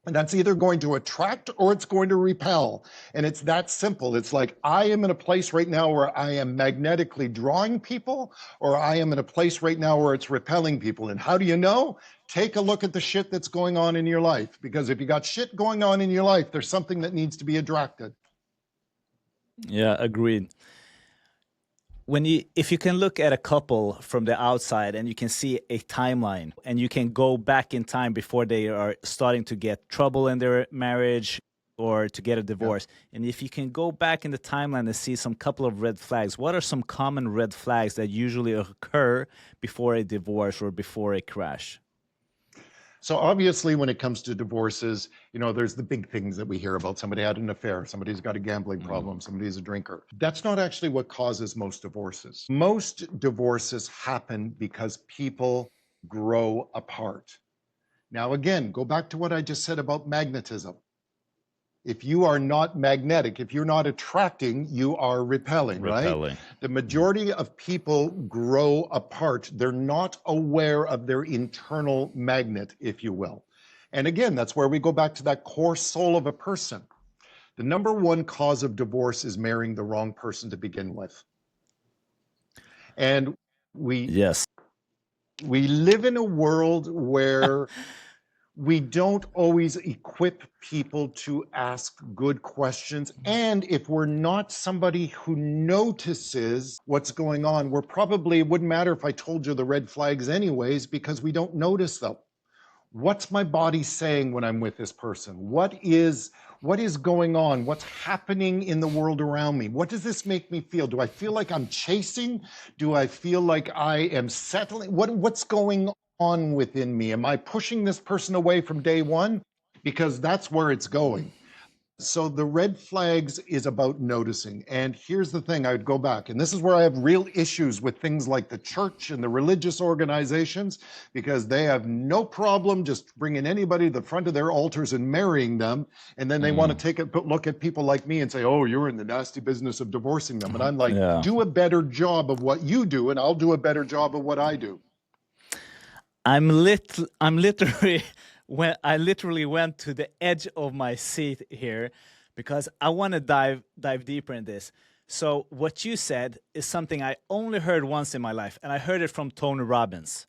Speaker 1: And that's either going to attract or it's going to repel. And it's that simple. It's like, I am in a place right now where I am magnetically drawing people, or I am in a place right now where it's repelling people. And how do you know? Take a look at the shit that's going on in your life. Because if you got shit going on in your life, there's something that needs to be attracted.
Speaker 2: Yeah, agreed. If you can look at a couple from the outside and you can see a timeline and you can go back in time before they are starting to get trouble in their marriage or to get a divorce. Yeah. And if you can go back in the timeline and see some couple of red flags, what are some common red flags that usually occur before a divorce or before a crash?
Speaker 1: So obviously, when it comes to divorces, there's the big things that we hear about. Somebody had an affair, somebody's got a gambling problem, somebody's a drinker. That's not actually what causes most divorces. Most divorces happen because people grow apart. Now, again, go back to what I just said about magnetism. If you are not magnetic, if you're not attracting, you are repelling, right? The majority of people grow apart. They're not aware of their internal magnet, if you will. And again, that's where we go back to that core soul of a person. The number one cause of divorce is marrying the wrong person to begin with. And we live in a world where we don't always equip people to ask good questions. And if we're not somebody who notices what's going on, it wouldn't matter if I told you the red flags anyways, because we don't notice them. What's my body saying when I'm with this person? What is going on? What's happening in the world around me? What does this make me feel? Do I feel like I'm chasing? Do I feel like I am settling? What's going on within me? Am I pushing this person away from day one? Because that's where it's going. So the red flags is about noticing. And here's the thing, I would go back, and this is where I have real issues with things like the church and the religious organizations, because they have no problem just bringing anybody to the front of their altars and marrying them. And then they want to take a look at people like me and say, oh, you're in the nasty business of divorcing them. And I'm like, do a better job of what you do, and I'll do a better job of what I do.
Speaker 2: I'm literally when I literally went to the edge of my seat here because I want to dive deeper in this. So what you said is something I only heard once in my life, and I heard it from Tony Robbins,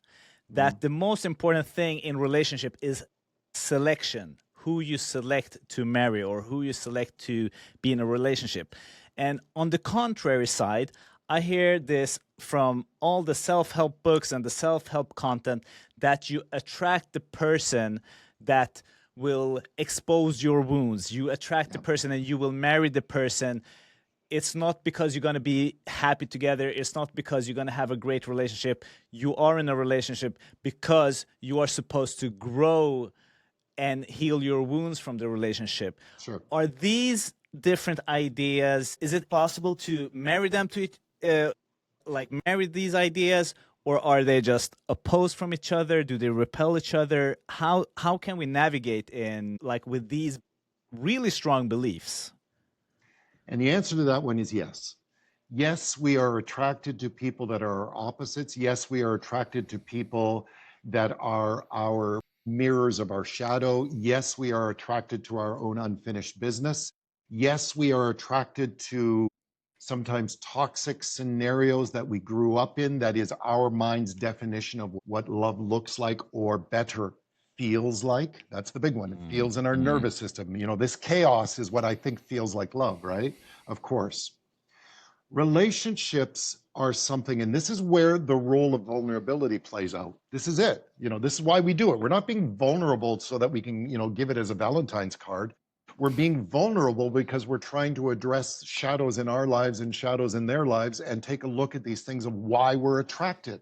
Speaker 2: that the most important thing in relationship is selection, who you select to marry or who you select to be in a relationship. And on the contrary side, I hear this from all the self-help books and the self-help content that you attract the person that will expose your wounds. You attract the person and you will marry the person. It's not because you're going to be happy together. It's not because you're going to have a great relationship. You are in a relationship because you are supposed to grow and heal your wounds from the relationship.
Speaker 1: Sure.
Speaker 2: Are these different ideas? Is it possible to marry them to it, like marry these ideas, or are they just opposed from each other? Do they repel each other? How can we navigate in like with these really strong beliefs?
Speaker 1: And the answer to that one is yes. Yes, we are attracted to people that are our opposites. Yes, we are attracted to people that are our mirrors of our shadow. Yes, we are attracted to our own unfinished business. Yes, we are attracted to sometimes toxic scenarios that we grew up in. That is our mind's definition of what love looks like, or better, feels like. That's the big one. It feels in our nervous system. You know, this chaos is what I think feels like love, right? Of course. Relationships are something, and this is where the role of vulnerability plays out. This is it. You know, this is why we do it. We're not being vulnerable so that we can, you know, give it as a Valentine's card. We're being vulnerable because we're trying to address shadows in our lives and shadows in their lives and take a look at these things of why we're attracted.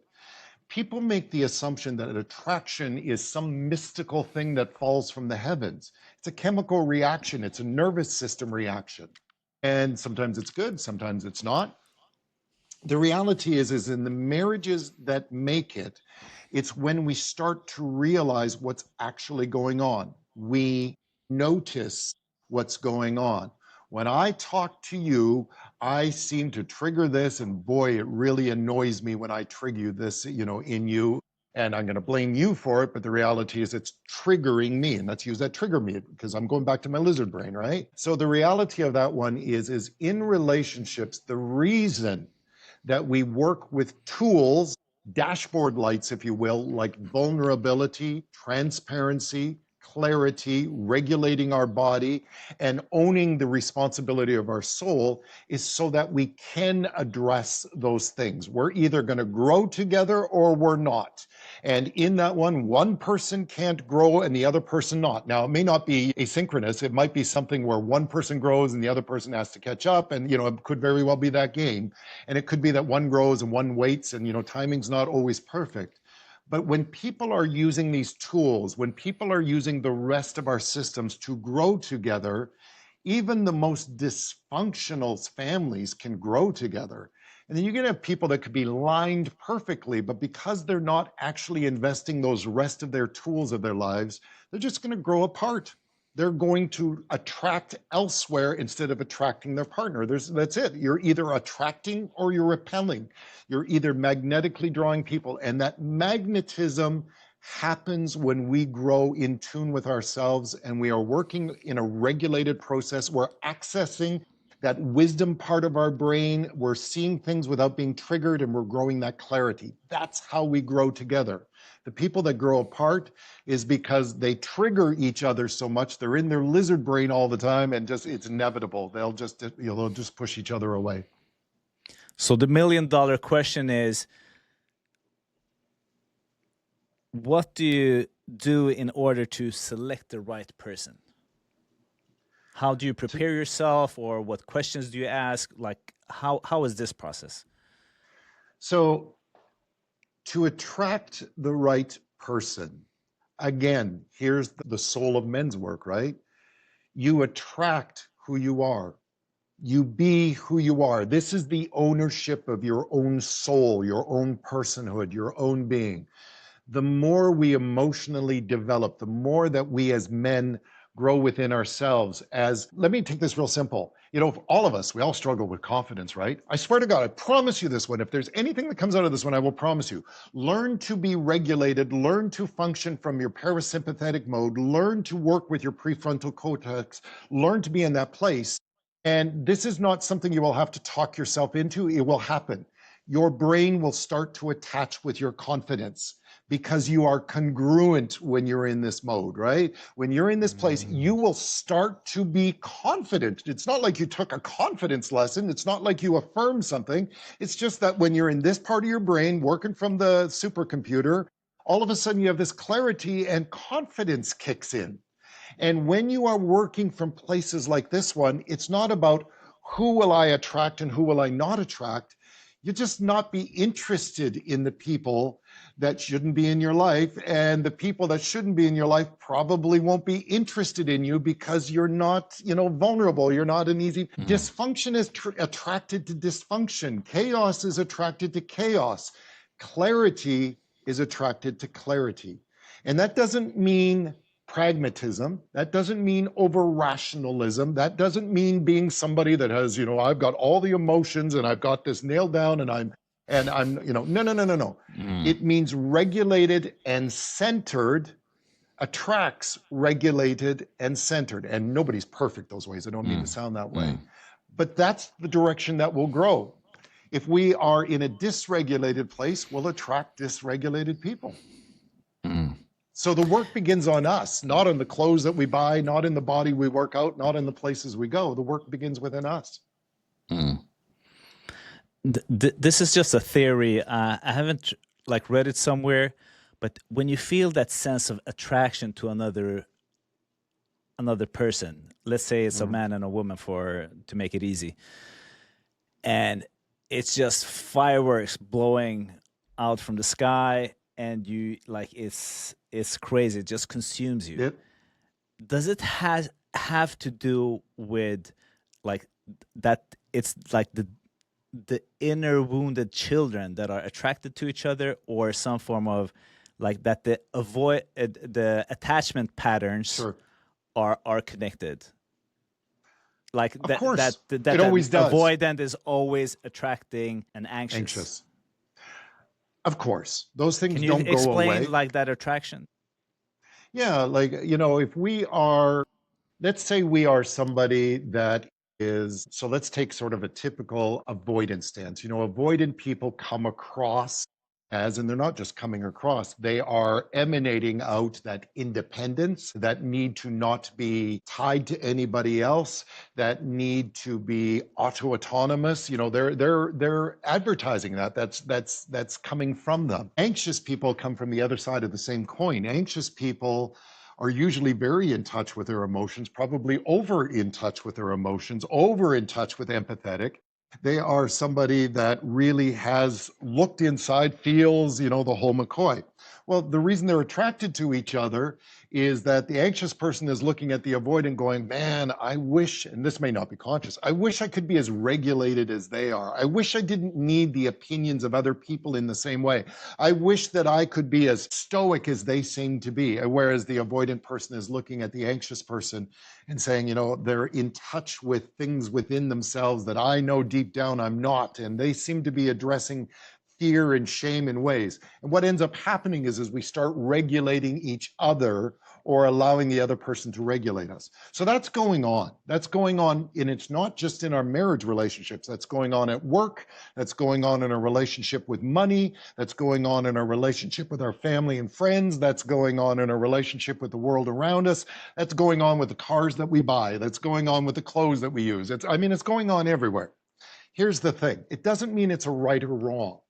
Speaker 1: People make the assumption that an attraction is some mystical thing that falls from the heavens. It's a chemical reaction. It's a nervous system reaction. And sometimes it's good, sometimes it's not. The reality is in the marriages that make it, it's when we start to realize what's actually going on. We notice what's going on. When I talk to you, I seem to trigger this, and boy, it really annoys me when I trigger this, you know, in you. And I'm going to blame you for it, but the reality is it's triggering me. And let's use that trigger me because I'm going back to my lizard brain, right? So the reality of that one is in relationships, the reason that we work with tools, dashboard lights, if you will, like vulnerability, transparency, clarity, regulating our body, and owning the responsibility of our soul is so that we can address those things. We're either going to grow together or we're not. And in that one person can't grow and the other person not. Now, it may not be asynchronous. It might be something where one person grows and the other person has to catch up. And, you know, it could very well be that game. And it could be that one grows and one waits, and, you know, timing's not always perfect. But when people are using these tools, when people are using the rest of our systems to grow together, even the most dysfunctional families can grow together. And then you're going to have people that could be lined perfectly, but because they're not actually investing those rest of their tools of their lives, they're just going to grow apart. They're going to attract elsewhere instead of attracting their partner. That's it. You're either attracting or you're repelling. You're either magnetically drawing people. And that magnetism happens when we grow in tune with ourselves and we are working in a regulated process. We're accessing that wisdom part of our brain. We're seeing things without being triggered, and we're growing that clarity. That's how we grow together. The people that grow apart is because they trigger each other so much. They're in their lizard brain all the time, and just it's inevitable. They'll just push each other away.
Speaker 2: So the $1 million question is, what do you do in order to select the right person? How do you prepare yourself, or what questions do you ask? Like, how is this process?
Speaker 1: So to attract the right person, again, here's the soul of men's work, right? You attract who you are. You be who you are. This is the ownership of your own soul, your own personhood, your own being. The more we emotionally develop, the more that we as men grow within ourselves. Let me take this real simple. all of us, we all struggle with confidence, right? I swear to God, I promise you this one. If there's anything that comes out of this one, I will promise you. Learn to be regulated, learn to function from your parasympathetic mode, learn to work with your prefrontal cortex, learn to be in that place. And this is not something you will have to talk yourself into. It will happen. Your brain will start to attach with your confidence, because you are congruent when you're in this mode, right? When you're in this place, you will start to be confident. It's not like you took a confidence lesson. It's not like you affirm something. It's just that when you're in this part of your brain, working from the supercomputer, all of a sudden you have this clarity and confidence kicks in. And when you are working from places like this one, it's not about who will I attract and who will I not attract. You just not be interested in the people that shouldn't be in your life, and the people that shouldn't be in your life probably won't be interested in you because you're not, vulnerable. You're not an easy. Dysfunction is attracted to dysfunction. Chaos is attracted to chaos. Clarity is attracted to clarity. And that doesn't mean pragmatism. That doesn't mean over rationalism. That doesn't mean being somebody that has, I've got all the emotions and I've got this nailed down and I'm, no. It means regulated and centered attracts regulated and centered. And nobody's perfect those ways. I don't mean to sound that way. But that's the direction that will grow. If we are in a dysregulated place, we'll attract dysregulated people. So the work begins on us, not on the clothes that we buy, not in the body we work out, not in the places we go. The work begins within us.
Speaker 2: This is just a theory. I haven't read it somewhere, but when you feel that sense of attraction to another person, let's say it's a man and a woman to make it easy, and it's just fireworks blowing out from the sky, and you it's crazy, it just consumes you.
Speaker 1: Yep.
Speaker 2: Does it have to do with that? It's like the inner wounded children that are attracted to each other, or some form of that the attachment patterns are connected.
Speaker 1: Of course,
Speaker 2: that
Speaker 1: it always does.
Speaker 2: Avoidant is always attracting an anxious.
Speaker 1: Of course, those things
Speaker 2: Can you
Speaker 1: don't go away.
Speaker 2: explain that attraction?
Speaker 1: Yeah, if we are, let's say we are somebody that is, so let's take sort of a typical avoidance stance. Avoidant people come across as, and they're not just coming across, they are emanating out that independence, that need to not be tied to anybody else, that need to be autonomous. They're advertising that. That's coming from them. Anxious people come from the other side of the same coin. Anxious people are usually very in touch with their emotions, probably over in touch with their emotions, over in touch with empathetic. They are somebody that really has looked inside, feels, the whole McCoy. Well, the reason they're attracted to each other is that the anxious person is looking at the avoidant going, man, I wish, and this may not be conscious, I wish I could be as regulated as they are. I wish I didn't need the opinions of other people in the same way. I wish that I could be as stoic as they seem to be. Whereas the avoidant person is looking at the anxious person and saying, they're in touch with things within themselves that I know deep down I'm not. And they seem to be addressing fear and shame in ways. And what ends up happening is we start regulating each other or allowing the other person to regulate us. So that's going on. That's going on, and it's not just in our marriage relationships. That's going on at work. That's going on in a relationship with money. That's going on in a relationship with our family and friends. That's going on in a relationship with the world around us. That's going on with the cars that we buy. That's going on with the clothes that we use. It's going on everywhere. Here's the thing. It doesn't mean it's a right or wrong.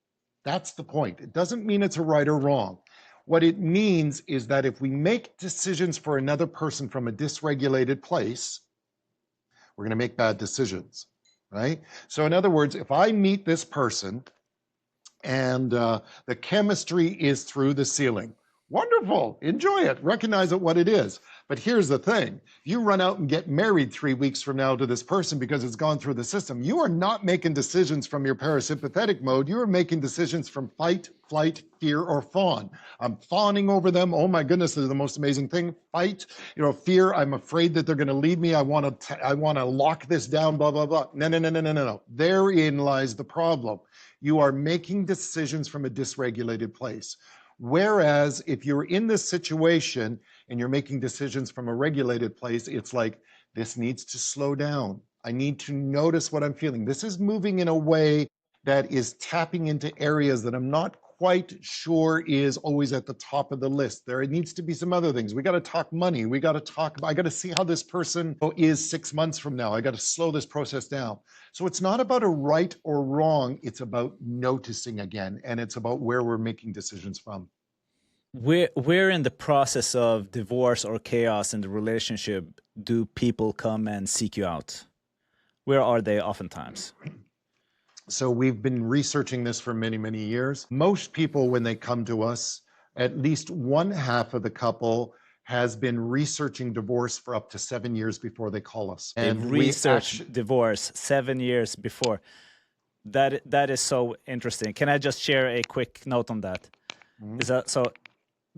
Speaker 1: That's the point. It doesn't mean it's a right or wrong. What it means is that if we make decisions for another person from a dysregulated place, we're going to make bad decisions, right? So in other words, if I meet this person and the chemistry is through the ceiling, wonderful, enjoy it, recognize it what it is. But here's the thing. You run out and get married 3 weeks from now to this person because it's gone through the system. You are not making decisions from your parasympathetic mode. You are making decisions from fight, flight, fear, or fawn. I'm fawning over them. Oh my goodness, they're the most amazing thing. Fight, fear. I'm afraid that they're going to leave me. I want to lock this down, blah, blah, blah. No. Therein lies the problem. You are making decisions from a dysregulated place. Whereas if you're in this situation and you're making decisions from a regulated place, it's like, this needs to slow down. I need to notice what I'm feeling. This is moving in a way that is tapping into areas that I'm not quite sure is always at the top of the list. There needs to be some other things. We got to talk money. I got to see how this person is 6 months from now. I got to slow this process down. So it's not about a right or wrong. It's about noticing again. And it's about where we're making decisions from.
Speaker 2: Where in the process of divorce or chaos in the relationship do people come and seek you out? Where are they oftentimes?
Speaker 1: So we've been researching this for many, many years. Most people, when they come to us, at least one half of the couple has been researching divorce for up to 7 years before they call us.
Speaker 2: And research divorce 7 years before. That is so interesting. Can I just share a quick note on that? Is that so?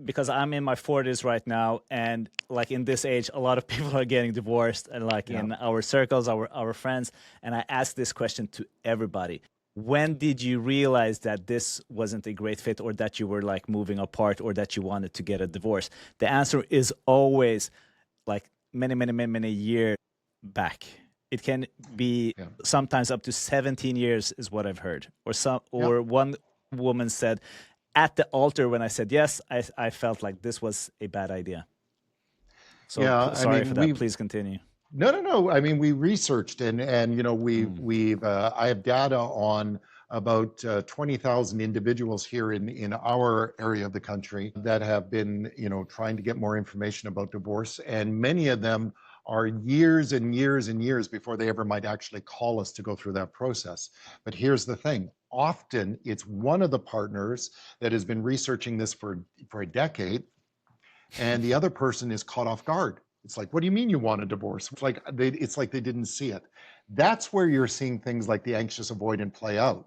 Speaker 2: Because I'm in my 40s right now, and like in this age, a lot of people are getting divorced, and like in our circles, our friends, and I ask this question to everybody. When did you realize that this wasn't a great fit, or that you were like moving apart, or that you wanted to get a divorce? The answer is always like many years back. It can be sometimes up to 17 years is what I've heard. Or one woman said, at the altar, when I said yes, I felt like this was a bad idea. So sorry for that. Please continue.
Speaker 1: No. I mean, we researched and I have data on about 20,000 individuals here in our area of the country that have been, trying to get more information about divorce. And many of them are years and years and years before they ever might actually call us to go through that process. But here's the thing. Often it's one of the partners that has been researching this for a decade, and the other person is caught off guard. It's like, what do you mean you want a divorce? It's like they didn't see it. That's where you're seeing things like the anxious avoidant play out.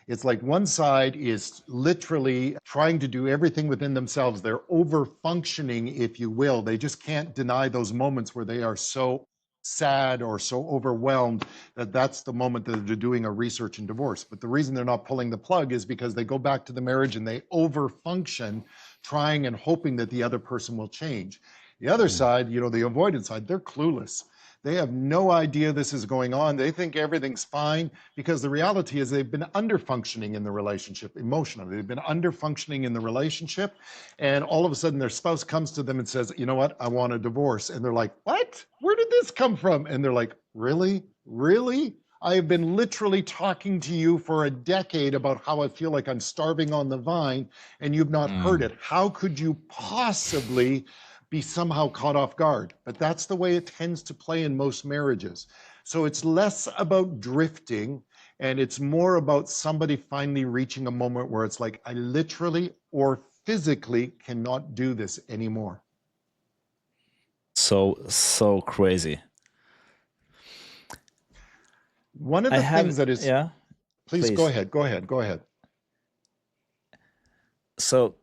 Speaker 1: It's like one side is literally trying to do everything within themselves. They're over-functioning, if you will. They just can't deny those moments where they are so sad or so overwhelmed that that's the moment that they're doing a research and divorce. But the reason they're not pulling the plug is because they go back to the marriage and they over-function, trying and hoping that the other person will change. The other side, the avoidant side, they're clueless. They have no idea this is going on. They think everything's fine because the reality is they've been under-functioning in the relationship emotionally. They've been under-functioning in the relationship, and all of a sudden their spouse comes to them and says, you know what, I want a divorce. And they're like, what? Where did this come from? And they're like, really? Really? I have been literally talking to you for a decade about how I feel like I'm starving on the vine, and you've not heard it. How could you possibly be somehow caught off guard? But that's the way it tends to play in most marriages. So it's less about drifting, and it's more about somebody finally reaching a moment where it's like, I literally or physically cannot do this anymore.
Speaker 2: So crazy.
Speaker 1: One of the things that is...
Speaker 2: Yeah.
Speaker 1: Please go ahead.
Speaker 2: So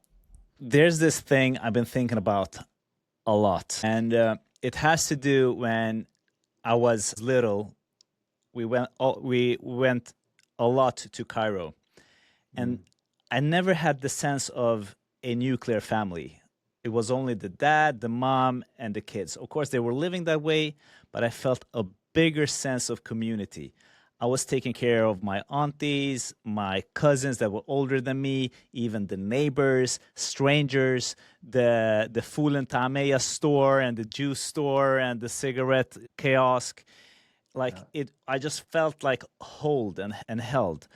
Speaker 2: there's this thing I've been thinking about a lot, and it has to do when I was little. We went a lot to Cairo, and I never had the sense of a nuclear family. It was only the dad, the mom, and the kids. Of course, they were living that way, but I felt a bigger sense of community. I was taking care of my aunties, my cousins that were older than me, even the neighbors, strangers, the Fool and Tameya store and the juice store and the cigarette kiosk. I just felt like hold and held.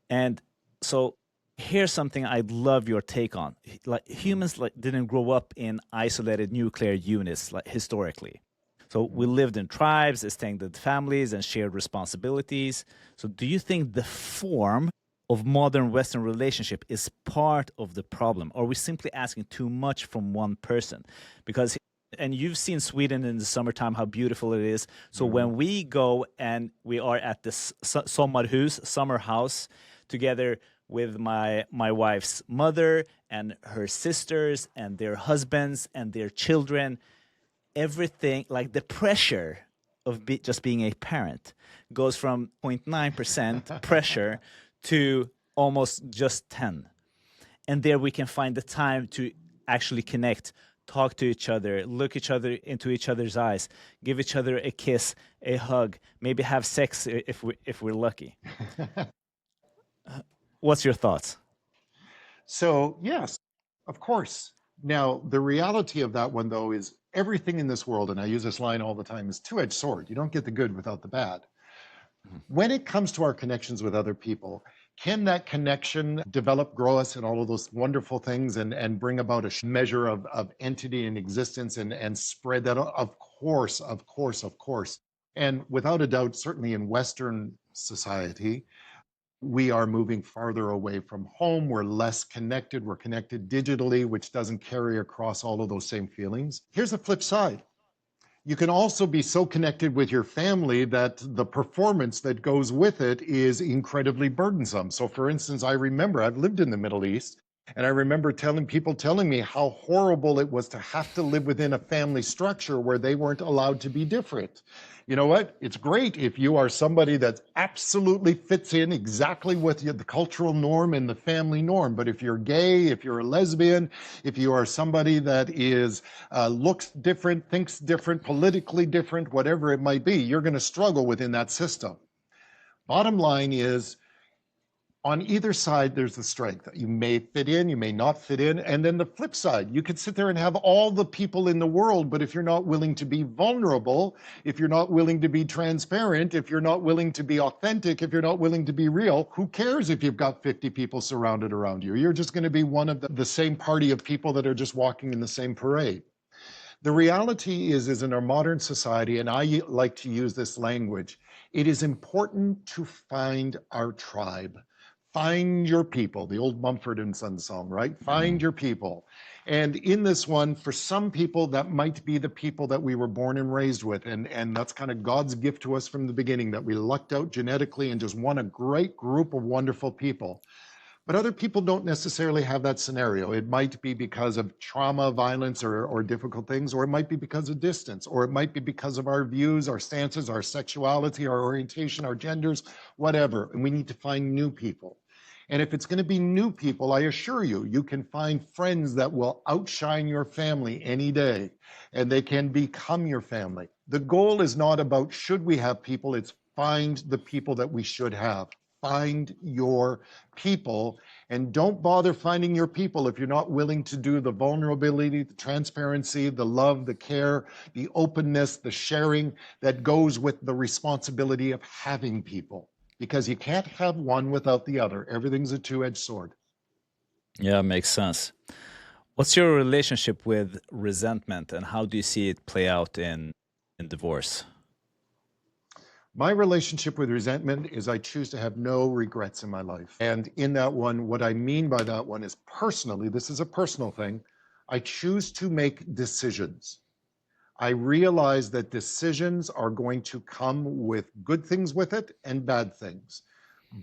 Speaker 2: And so here's something I'd love your take on. Like, humans didn't grow up in isolated nuclear units historically. So we lived in tribes, extended families, and shared responsibilities. So do you think the form of modern Western relationship is part of the problem? Or are we simply asking too much from one person? Because And you've seen Sweden in the summertime, how beautiful it is. So
Speaker 1: Mhm.
Speaker 2: when we go and we are at this sommarhus, summer house, together with my wife's mother and her sisters and their husbands and their children, everything, like the pressure of just being a parent goes from 0.9% pressure to almost just 10. And there we can find the time to actually connect, talk to each other, look each other into each other's eyes, give each other a kiss, a hug, maybe have sex if we're lucky. What's your thoughts?
Speaker 1: So, yes, of course. Now, the reality of that one, though, is everything in this world, and I use this line all the time, is two-edged sword. You don't get the good without the bad. When it comes to our connections with other people, can that connection develop, grow us, and all of those wonderful things and bring about a measure of entity and existence and spread that? Of course, of course, of course. And without a doubt, certainly in Western society, we are moving farther away from home. We're less connected. We're connected digitally, which doesn't carry across all of those same feelings. Here's the flip side. You can also be so connected with your family that the performance that goes with it is incredibly burdensome. So, for instance, I remember I've lived in the Middle East, and I remember people telling me how horrible it was to have to live within a family structure where they weren't allowed to be different. You know what? It's great if you are somebody that absolutely fits in exactly with the cultural norm and the family norm. But if you're gay, if you're a lesbian, if you are somebody that is looks different, thinks different, politically different, whatever it might be, you're going to struggle within that system. Bottom line is, on either side, there's the strength. You may fit in, you may not fit in. And then the flip side, you could sit there and have all the people in the world, but if you're not willing to be vulnerable, if you're not willing to be transparent, if you're not willing to be authentic, if you're not willing to be real, who cares if you've got 50 people surrounded around you? You're just going to be one of the same party of people that are just walking in the same parade. The reality is in our modern society, and I like to use this language, it is important to find our tribe. Find your people, the old Mumford and Sons song, right? Find your people. And in this one, for some people, that might be the people that we were born and raised with. And that's kind of God's gift to us from the beginning, that we lucked out genetically and just won a great group of wonderful people. But other people don't necessarily have that scenario. It might be because of trauma, violence, or difficult things, or it might be because of distance, or it might be because of our views, our stances, our sexuality, our orientation, our genders, whatever. And we need to find new people. And if it's going to be new people, I assure you, you can find friends that will outshine your family any day, and they can become your family. The goal is not about should we have people, it's find the people that we should have. Find your people, and don't bother finding your people if you're not willing to do the vulnerability, the transparency, the love, the care, the openness, the sharing that goes with the responsibility of having people. Because you can't have one without the other. Everything's a two-edged sword.
Speaker 2: Yeah, makes sense. What's your relationship with resentment, and how do you see it play out in divorce?
Speaker 1: My relationship with resentment is I choose to have no regrets in my life. And in that one, what I mean by that one is personally, this is a personal thing, I choose to make decisions. I realize that decisions are going to come with good things with it and bad things.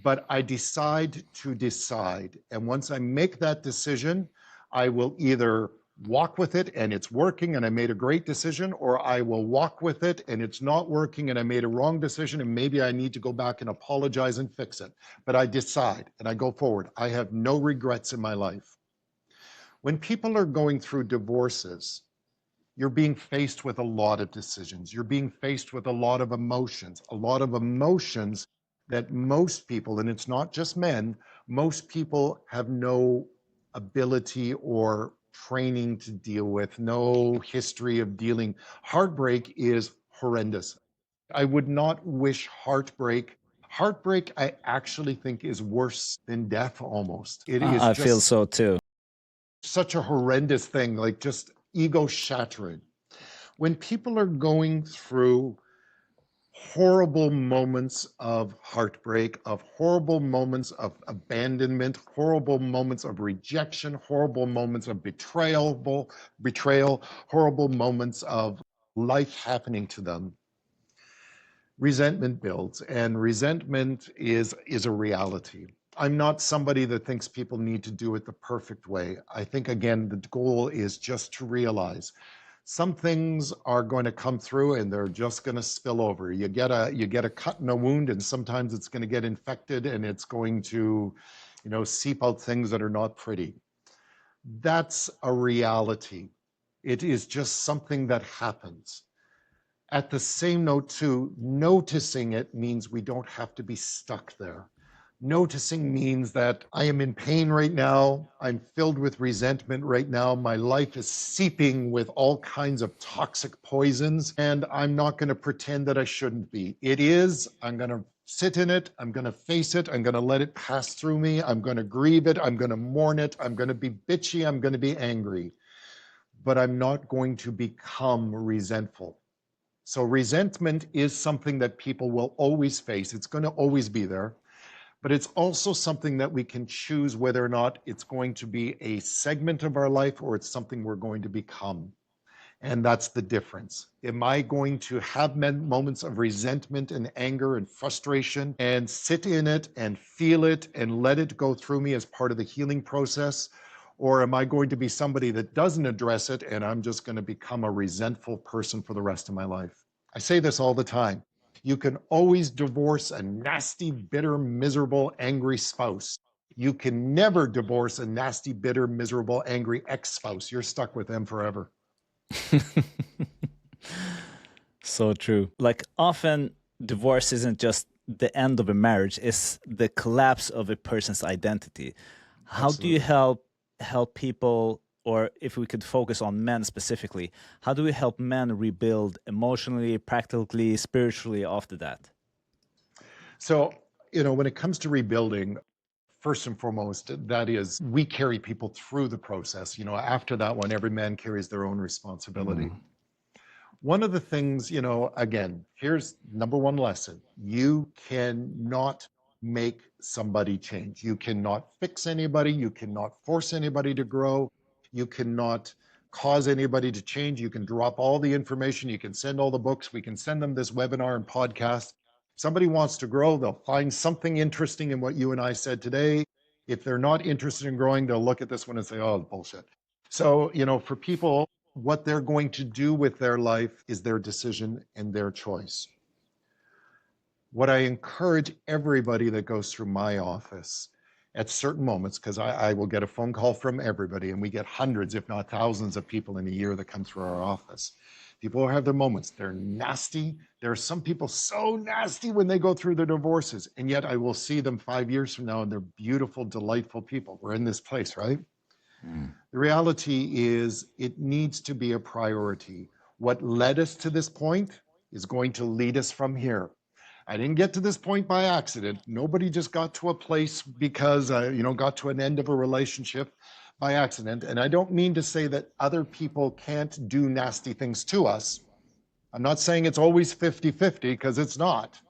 Speaker 1: But I decide to decide. And once I make that decision, I will either walk with it and it's working and I made a great decision, or I will walk with it and it's not working and I made a wrong decision and maybe I need to go back and apologize and fix it. But I decide and I go forward. I have no regrets in my life. When people are going through divorces, you're being faced with a lot of decisions. You're being faced with a lot of emotions that most people, and it's not just men, most people have no ability or training to deal with, no history of dealing. Heartbreak is horrendous. I would not wish heartbreak. Heartbreak, I actually think, is worse than death almost. It is
Speaker 2: I feel
Speaker 1: just
Speaker 2: so too.
Speaker 1: such a horrendous thing, like just ego shattering. When people are going through horrible moments of heartbreak, of horrible moments of abandonment, horrible moments of rejection, horrible moments of betrayal, horrible moments of life happening to them. Resentment builds, and resentment is a reality. I'm not somebody that thinks people need to do it the perfect way. I think, again, the goal is just to realize some things are going to come through and they're just going to spill over. You get a cut and a wound, and sometimes it's going to get infected and it's going to, seep out things that are not pretty. That's a reality. It is just something that happens. At the same note, too, noticing it means we don't have to be stuck there. Noticing means that I am in pain right now. I'm filled with resentment right now. My life is seeping with all kinds of toxic poisons, and I'm not going to pretend that I shouldn't be. It is. I'm going to sit in it. I'm going to face it. I'm going to let it pass through me. I'm going to grieve it. I'm going to mourn it. I'm going to be bitchy. I'm going to be angry. But I'm not going to become resentful. So resentment is something that people will always face. It's going to always be there. But it's also something that we can choose whether or not it's going to be a segment of our life or it's something we're going to become. And that's the difference. Am I going to have moments of resentment and anger and frustration and sit in it and feel it and let it go through me as part of the healing process? Or am I going to be somebody that doesn't address it and I'm just going to become a resentful person for the rest of my life? I say this all the time. You can always divorce a nasty, bitter, miserable, angry spouse. You can never divorce a nasty, bitter, miserable, angry ex-spouse. You're stuck with them forever.
Speaker 2: So true. Like often divorce isn't just the end of a marriage, it's the collapse of a person's identity. How do you help people, or if we could focus on men specifically, how do we help men rebuild emotionally, practically, spiritually after that?
Speaker 1: So, when it comes to rebuilding, first and foremost, that is, we carry people through the process. After that one, every man carries their own responsibility. One of the things, again, here's number one lesson. You cannot make somebody change. You cannot fix anybody. You cannot force anybody to grow. You cannot cause anybody to change. You can drop all the information. You can send all the books. We can send them this webinar and podcast. If somebody wants to grow, they'll find something interesting in what you and I said today. If they're not interested in growing, they'll look at this one and say, oh, bullshit. So, for people, what they're going to do with their life is their decision and their choice. What I encourage everybody that goes through my office at certain moments, because I will get a phone call from everybody, and we get hundreds, if not thousands, of people in a year that come through our office. People have their moments. They're nasty. There are some people so nasty when they go through their divorces, and yet I will see them 5 years from now, and they're beautiful, delightful people. We're in this place, right? The reality is it needs to be a priority. What led us to this point is going to lead us from here. I didn't get to this point by accident. Nobody just got to a place because, got to an end of a relationship by accident. And I don't mean to say that other people can't do nasty things to us. I'm not saying it's always 50-50, because it's not.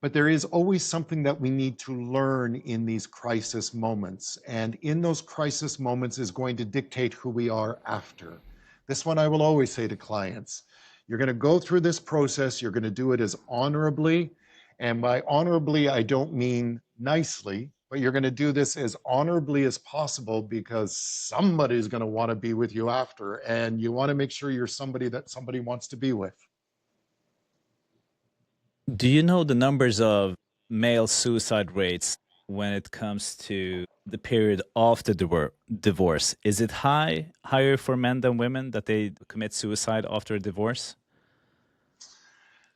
Speaker 1: But there is always something that we need to learn in these crisis moments. And in those crisis moments is going to dictate who we are after. This one I will always say to clients. You're going to go through this process. You're going to do it as honorably. And by honorably, I don't mean nicely, but you're going to do this as honorably as possible, because somebody's going to want to be with you after. And you want to make sure you're somebody that somebody wants to be with.
Speaker 2: Do you know the numbers of male suicide rates when it comes to the period after divorce? Is it higher for men than women that they commit suicide after a divorce?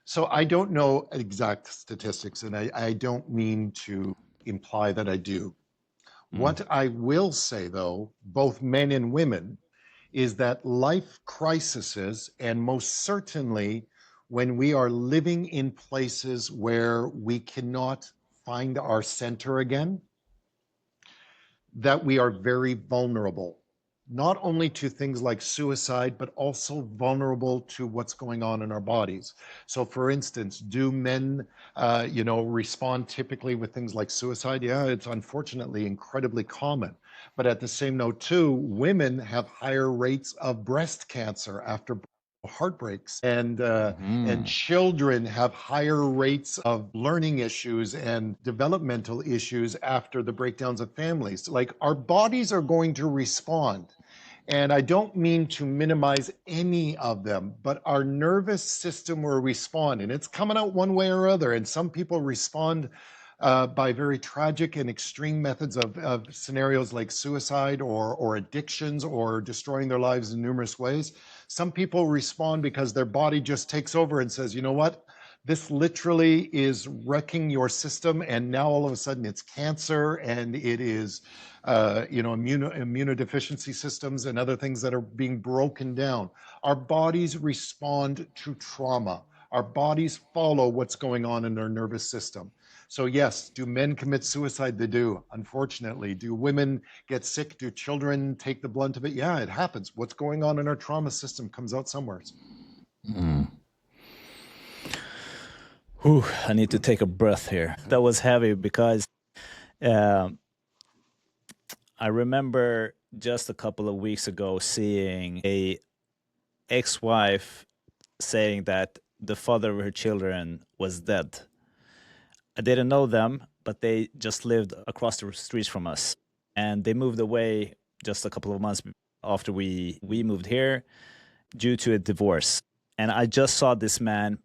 Speaker 1: So I don't know exact statistics, and I don't mean to imply that I do. What I will say, though, both men and women, is that life crises, and most certainly when we are living in places where we cannot find our center again, that we are very vulnerable. not only to things like suicide, but also vulnerable to what's going on in our bodies. So, for instance, do men, respond typically with things like suicide? Yeah, it's unfortunately incredibly common. But at the same note, too, women have higher rates of breast cancer after heartbreaks, and children have higher rates of learning issues and developmental issues after the breakdowns of families. Like, our bodies are going to respond. And I don't mean to minimize any of them, but our nervous system will respond, and it's coming out one way or other. And some people respond by very tragic and extreme methods of scenarios like suicide or addictions or destroying their lives in numerous ways. Some people respond because their body just takes over and says, you know what? This literally is wrecking your system, and now all of a sudden it's cancer, and it is immunodeficiency systems and other things that are being broken down. Our bodies respond to trauma. Our bodies follow what's going on in our nervous system. So yes, do men commit suicide? They do, unfortunately. Do women get sick? Do children take the blunt of it? Yeah, it happens. What's going on in our trauma system comes out somewhere.
Speaker 2: Whew, I need to take a breath here. That was heavy because I remember just a couple of weeks ago seeing a ex-wife saying that the father of her children was dead. I didn't know them, but they just lived across the streets from us. And they moved away just a couple of months after we moved here due to a divorce. And I just saw this man.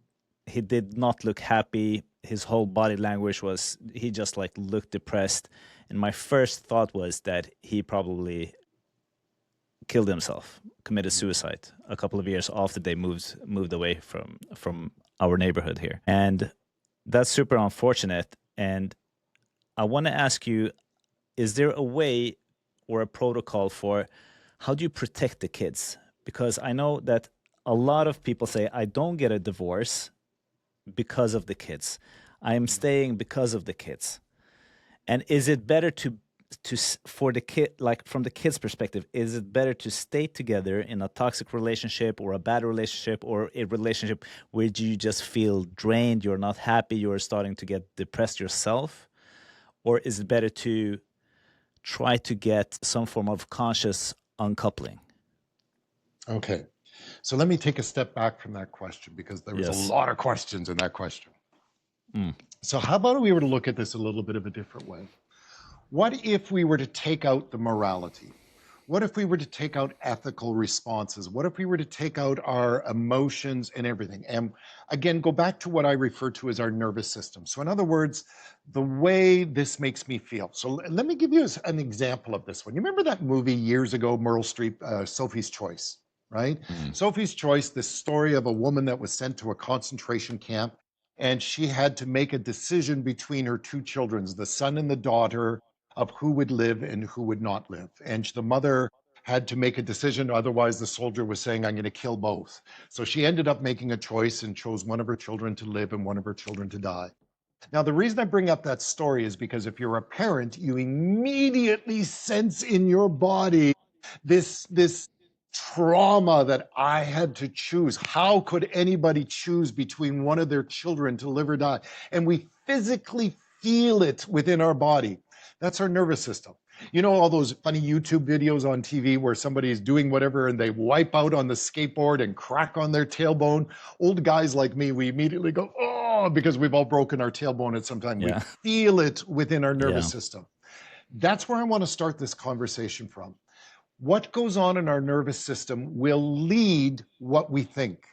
Speaker 2: He did not look happy. His whole body language was, he just like looked depressed. And my first thought was that he probably killed himself, committed suicide a couple of years after they moved away from our neighborhood here. And that's super unfortunate. And I want to ask you, is there a way or a protocol for how do you protect the kids? Because I know that a lot of people say, I don't get a divorce because of the kids. I am staying because of the kids. And is it better to for the kid, like from the kid's perspective, is it better to stay together in a toxic relationship or a bad relationship or a relationship where you just feel drained, you're not happy, you're starting to get depressed yourself? Or is it better to try to get some form of conscious uncoupling?
Speaker 1: Okay. So let me take a step back from that question, because there was a lot of questions in that question. So how about we were to look at this a little bit of a different way? What if we were to take out the morality? What if we were to take out ethical responses? What if we were to take out our emotions and everything? And again, go back to what I refer to as our nervous system. So in other words, the way this makes me feel. So let me give you an example of this one. You remember that movie years ago, Meryl Streep, Sophie's Choice, right? Sophie's Choice, this story of a woman that was sent to a concentration camp, and she had to make a decision between her two children, the son and the daughter, of who would live and who would not live. And the mother had to make a decision, otherwise the soldier was saying, I'm going to kill both. So she ended up making a choice and chose one of her children to live and one of her children to die. Now, the reason I bring up that story is because if you're a parent, you immediately sense in your body this trauma that I had to choose. How could anybody choose between one of their children to live or die? And we physically feel it within our body. That's our nervous system. You know, all those funny YouTube videos on TV where somebody is doing whatever and they wipe out on the skateboard and crack on their tailbone. Old guys like me, we immediately go, oh, because we've all broken our tailbone at some time. We feel it within our nervous system. That's where I want to start this conversation from. What goes on in our nervous system will lead what we think.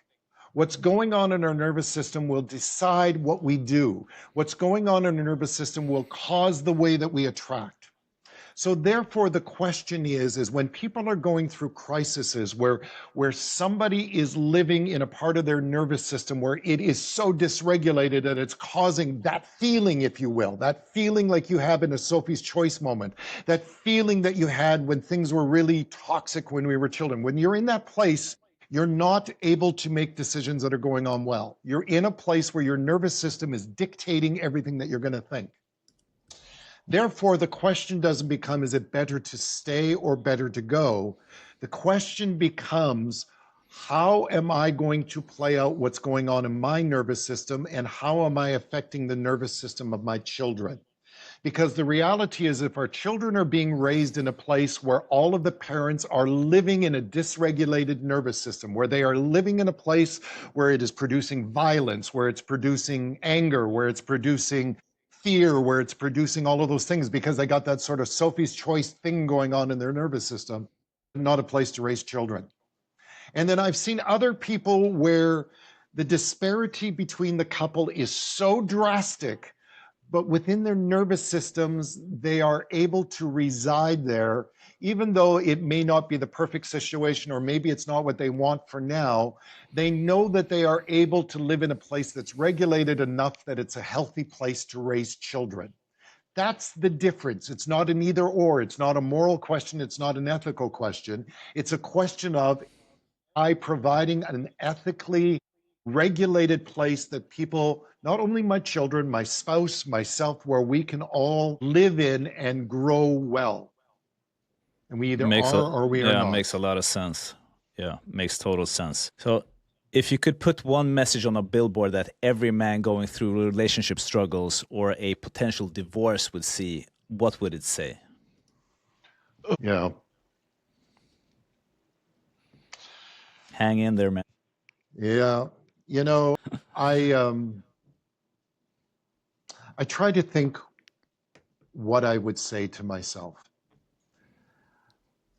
Speaker 1: What's going on in our nervous system will decide what we do. What's going on in our nervous system will cause the way that we attract. So therefore, the question is when people are going through crises where somebody is living in a part of their nervous system where it is so dysregulated that it's causing that feeling, if you will, that feeling like you have in a Sophie's Choice moment, that feeling that you had when things were really toxic when we were children. When you're in that place, you're not able to make decisions that are going on well. You're in a place where your nervous system is dictating everything that you're going to think. Therefore, the question doesn't become, is it better to stay or better to go? The question becomes, how am I going to play out what's going on in my nervous system, and how am I affecting the nervous system of my children? Because the reality is, if our children are being raised in a place where all of the parents are living in a dysregulated nervous system, where they are living in a place where it is producing violence, where it's producing anger, where it's producing fear, where it's producing all of those things, because they got that sort of Sophie's Choice thing going on in their nervous system, not a place to raise children. And then I've seen other people where the disparity between the couple is so drastic, but within their nervous systems, they are able to reside there, even though it may not be the perfect situation, or maybe it's not what they want for now. They know that they are able to live in a place that's regulated enough that it's a healthy place to raise children. That's the difference. It's not an either or. It's not a moral question. It's not an ethical question. It's a question of, I providing an ethically regulated place that people, not only my children, my spouse, myself, where we can all live in and grow well. And we either are or we are not.
Speaker 2: Makes a lot of sense. Yeah, makes total sense. So if you could put one message on a billboard that every man going through relationship struggles or a potential divorce would see, what would it say?
Speaker 1: Yeah.
Speaker 2: Hang in there, man.
Speaker 1: Yeah. You know, I try to think what I would say to myself.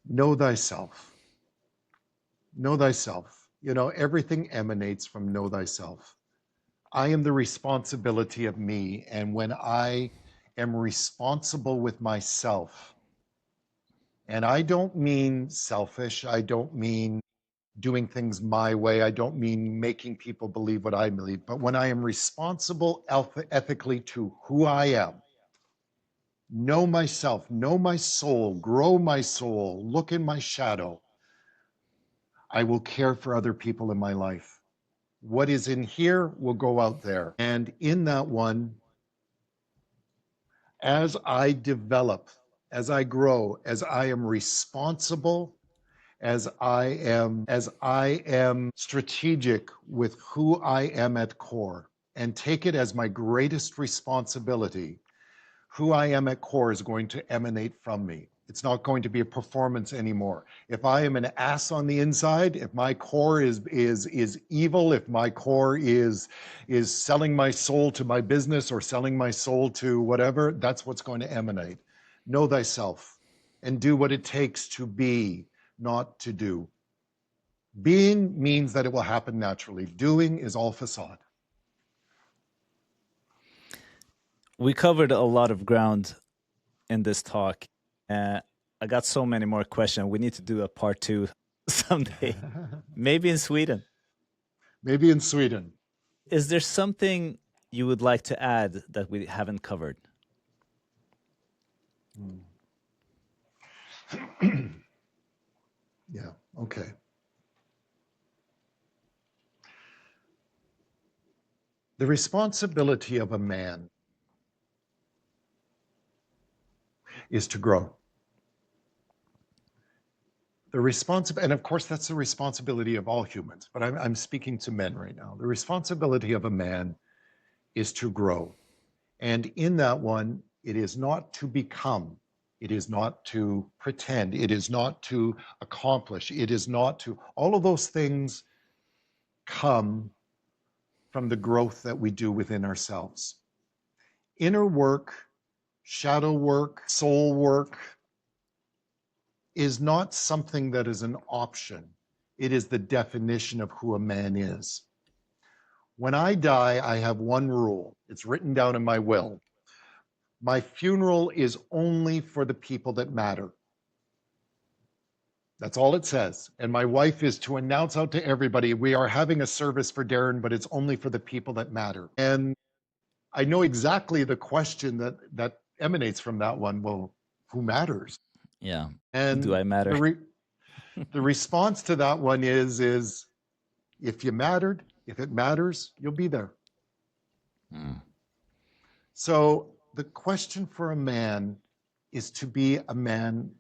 Speaker 1: Know thyself. Know thyself. You know, everything emanates from know thyself. I am the responsibility of me. And when I am responsible with myself, and I don't mean selfish, I don't mean doing things my way, I don't mean making people believe what I believe, but when I am responsible ethically to who I am, know myself, know my soul, grow my soul, look in my shadow, I will care for other people in my life. What is in here will go out there. And in that one, as I develop, as I grow, as I am responsible, as I am strategic with who I am at core, and take it as my greatest responsibility, who I am at core is going to emanate from me. It's not going to be a performance anymore. If I am an ass on the inside, if my core is evil, if my core is selling my soul to my business or selling my soul to whatever, that's what's going to emanate. Know thyself and do what it takes to be, not to do. Being means that it will happen naturally. Doing is all facade.
Speaker 2: We covered a lot of ground in this talk. I got so many more questions. We need to do a part 2 someday. Maybe in Sweden.
Speaker 1: Maybe in Sweden.
Speaker 2: Is there something you would like to add that we haven't covered?
Speaker 1: Yeah, okay. The responsibility of a man is to grow. And of course, that's the responsibility of all humans, but I'm speaking to men right now. The responsibility of a man is to grow. And in that one, it is not to become, it is not to pretend, it is not to accomplish, it is not to, all of those things come from the growth that we do within ourselves. Inner work, shadow work, soul work is not something that is an option. It is the definition of who a man is. When I die, I have one rule. It's written down in my will. My funeral is only for the people that matter. That's all it says. And my wife is to announce out to everybody, we are having a service for Darren, but it's only for the people that matter. And I know exactly the question that emanates from that one. Well, who matters?
Speaker 2: Yeah.
Speaker 1: And
Speaker 2: do I matter?
Speaker 1: The response to that one is if you mattered, if it matters, you'll be there. So The question for a man is to be a man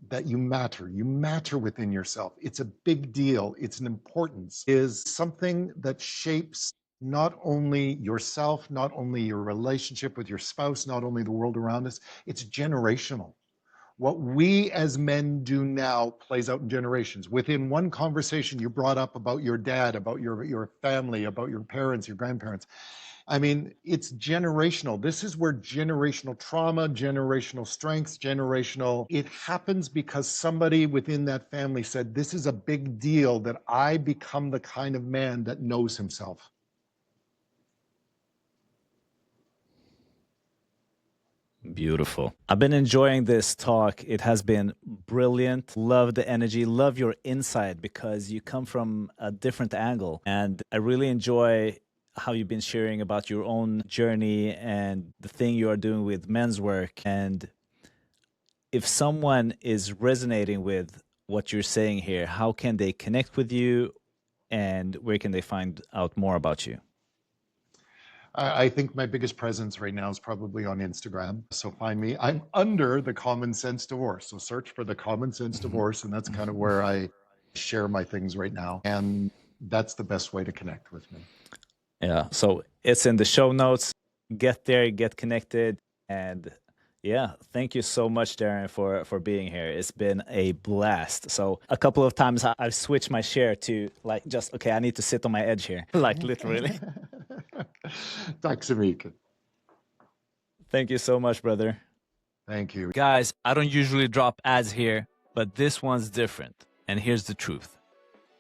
Speaker 1: that you matter. You matter within yourself. It's a big deal. It's an importance. It is something that shapes not only yourself, not only your relationship with your spouse, not only the world around us. It's generational. What we as men do now plays out in generations. Within one conversation you brought up about your dad, about your family, about your parents, your grandparents. I mean, it's generational. This is where generational trauma, generational strengths, it happens because somebody within that family said, this is a big deal that I become the kind of man that knows himself.
Speaker 2: Beautiful. I've been enjoying this talk. It has been brilliant. Love the energy. Love your insight because you come from a different angle. And I really enjoy how you've been sharing about your own journey and the thing you are doing with men's work. And if someone is resonating with what you're saying here, how can they connect with you and where can they find out more about you?
Speaker 1: I think my biggest presence right now is probably on Instagram. So find me. I'm under the Common Sense Divorce. So search for the Common Sense Divorce. And that's kind of where I share my things right now. And that's the best way to connect with me.
Speaker 2: Yeah. So it's in the show notes. Get there, get connected. And yeah, thank you so much, Darren, for being here. It's been a blast. So a couple of times I've switched my chair to like just, okay, I need to sit on my edge here, like literally.
Speaker 1: Tack så mycket.
Speaker 2: Thank you so much, brother.
Speaker 1: Thank you.
Speaker 2: Guys, I don't usually drop ads here, but this one's different. And here's the truth.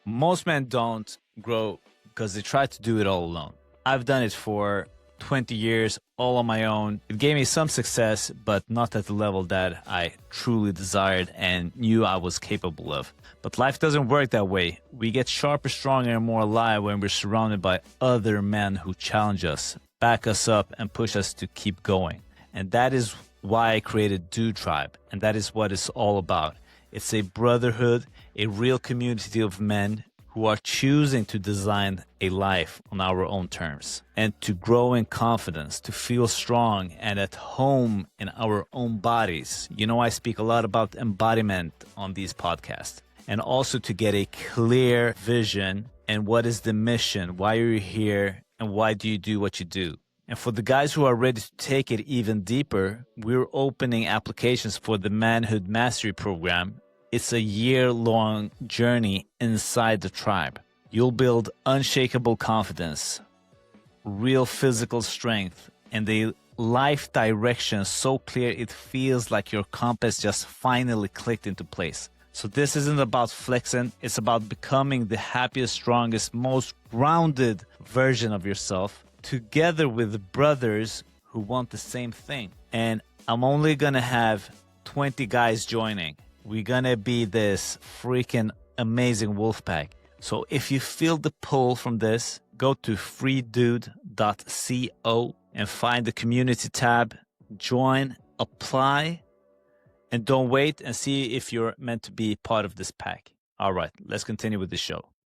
Speaker 2: Most men don't grow because they try to do it all alone. I've done it for 20 years, all on my own. It gave me some success, but not at the level that I truly desired and knew I was capable of. But life doesn't work that way. We get sharper, stronger, and more alive when we're surrounded by other men who challenge us, back us up, and push us to keep going. And that is why I created Dude Tribe, and that is what it's all about. It's a brotherhood, a real community of men who are choosing to design a life on our own terms and to grow in confidence, to feel strong and at home in our own bodies. You know, I speak a lot about embodiment on these podcasts, and also to get a clear vision and what is the mission, why are you here, and why do you do what you do. And for the guys who are ready to take it even deeper, we're opening applications for the Manhood Mastery Program. It's a year-long journey inside the tribe. You'll build unshakable confidence, real physical strength, and a life direction so clear it feels like your compass just finally clicked into place. So this isn't about flexing, it's about becoming the happiest, strongest, most grounded version of yourself, together with brothers who want the same thing. And I'm only gonna have 20 guys joining. We're gonna be this freaking amazing wolf pack. So if you feel the pull from this, go to freedude.co and find the community tab, join, apply, and don't wait and see if you're meant to be part of this pack. All right, let's continue with the show.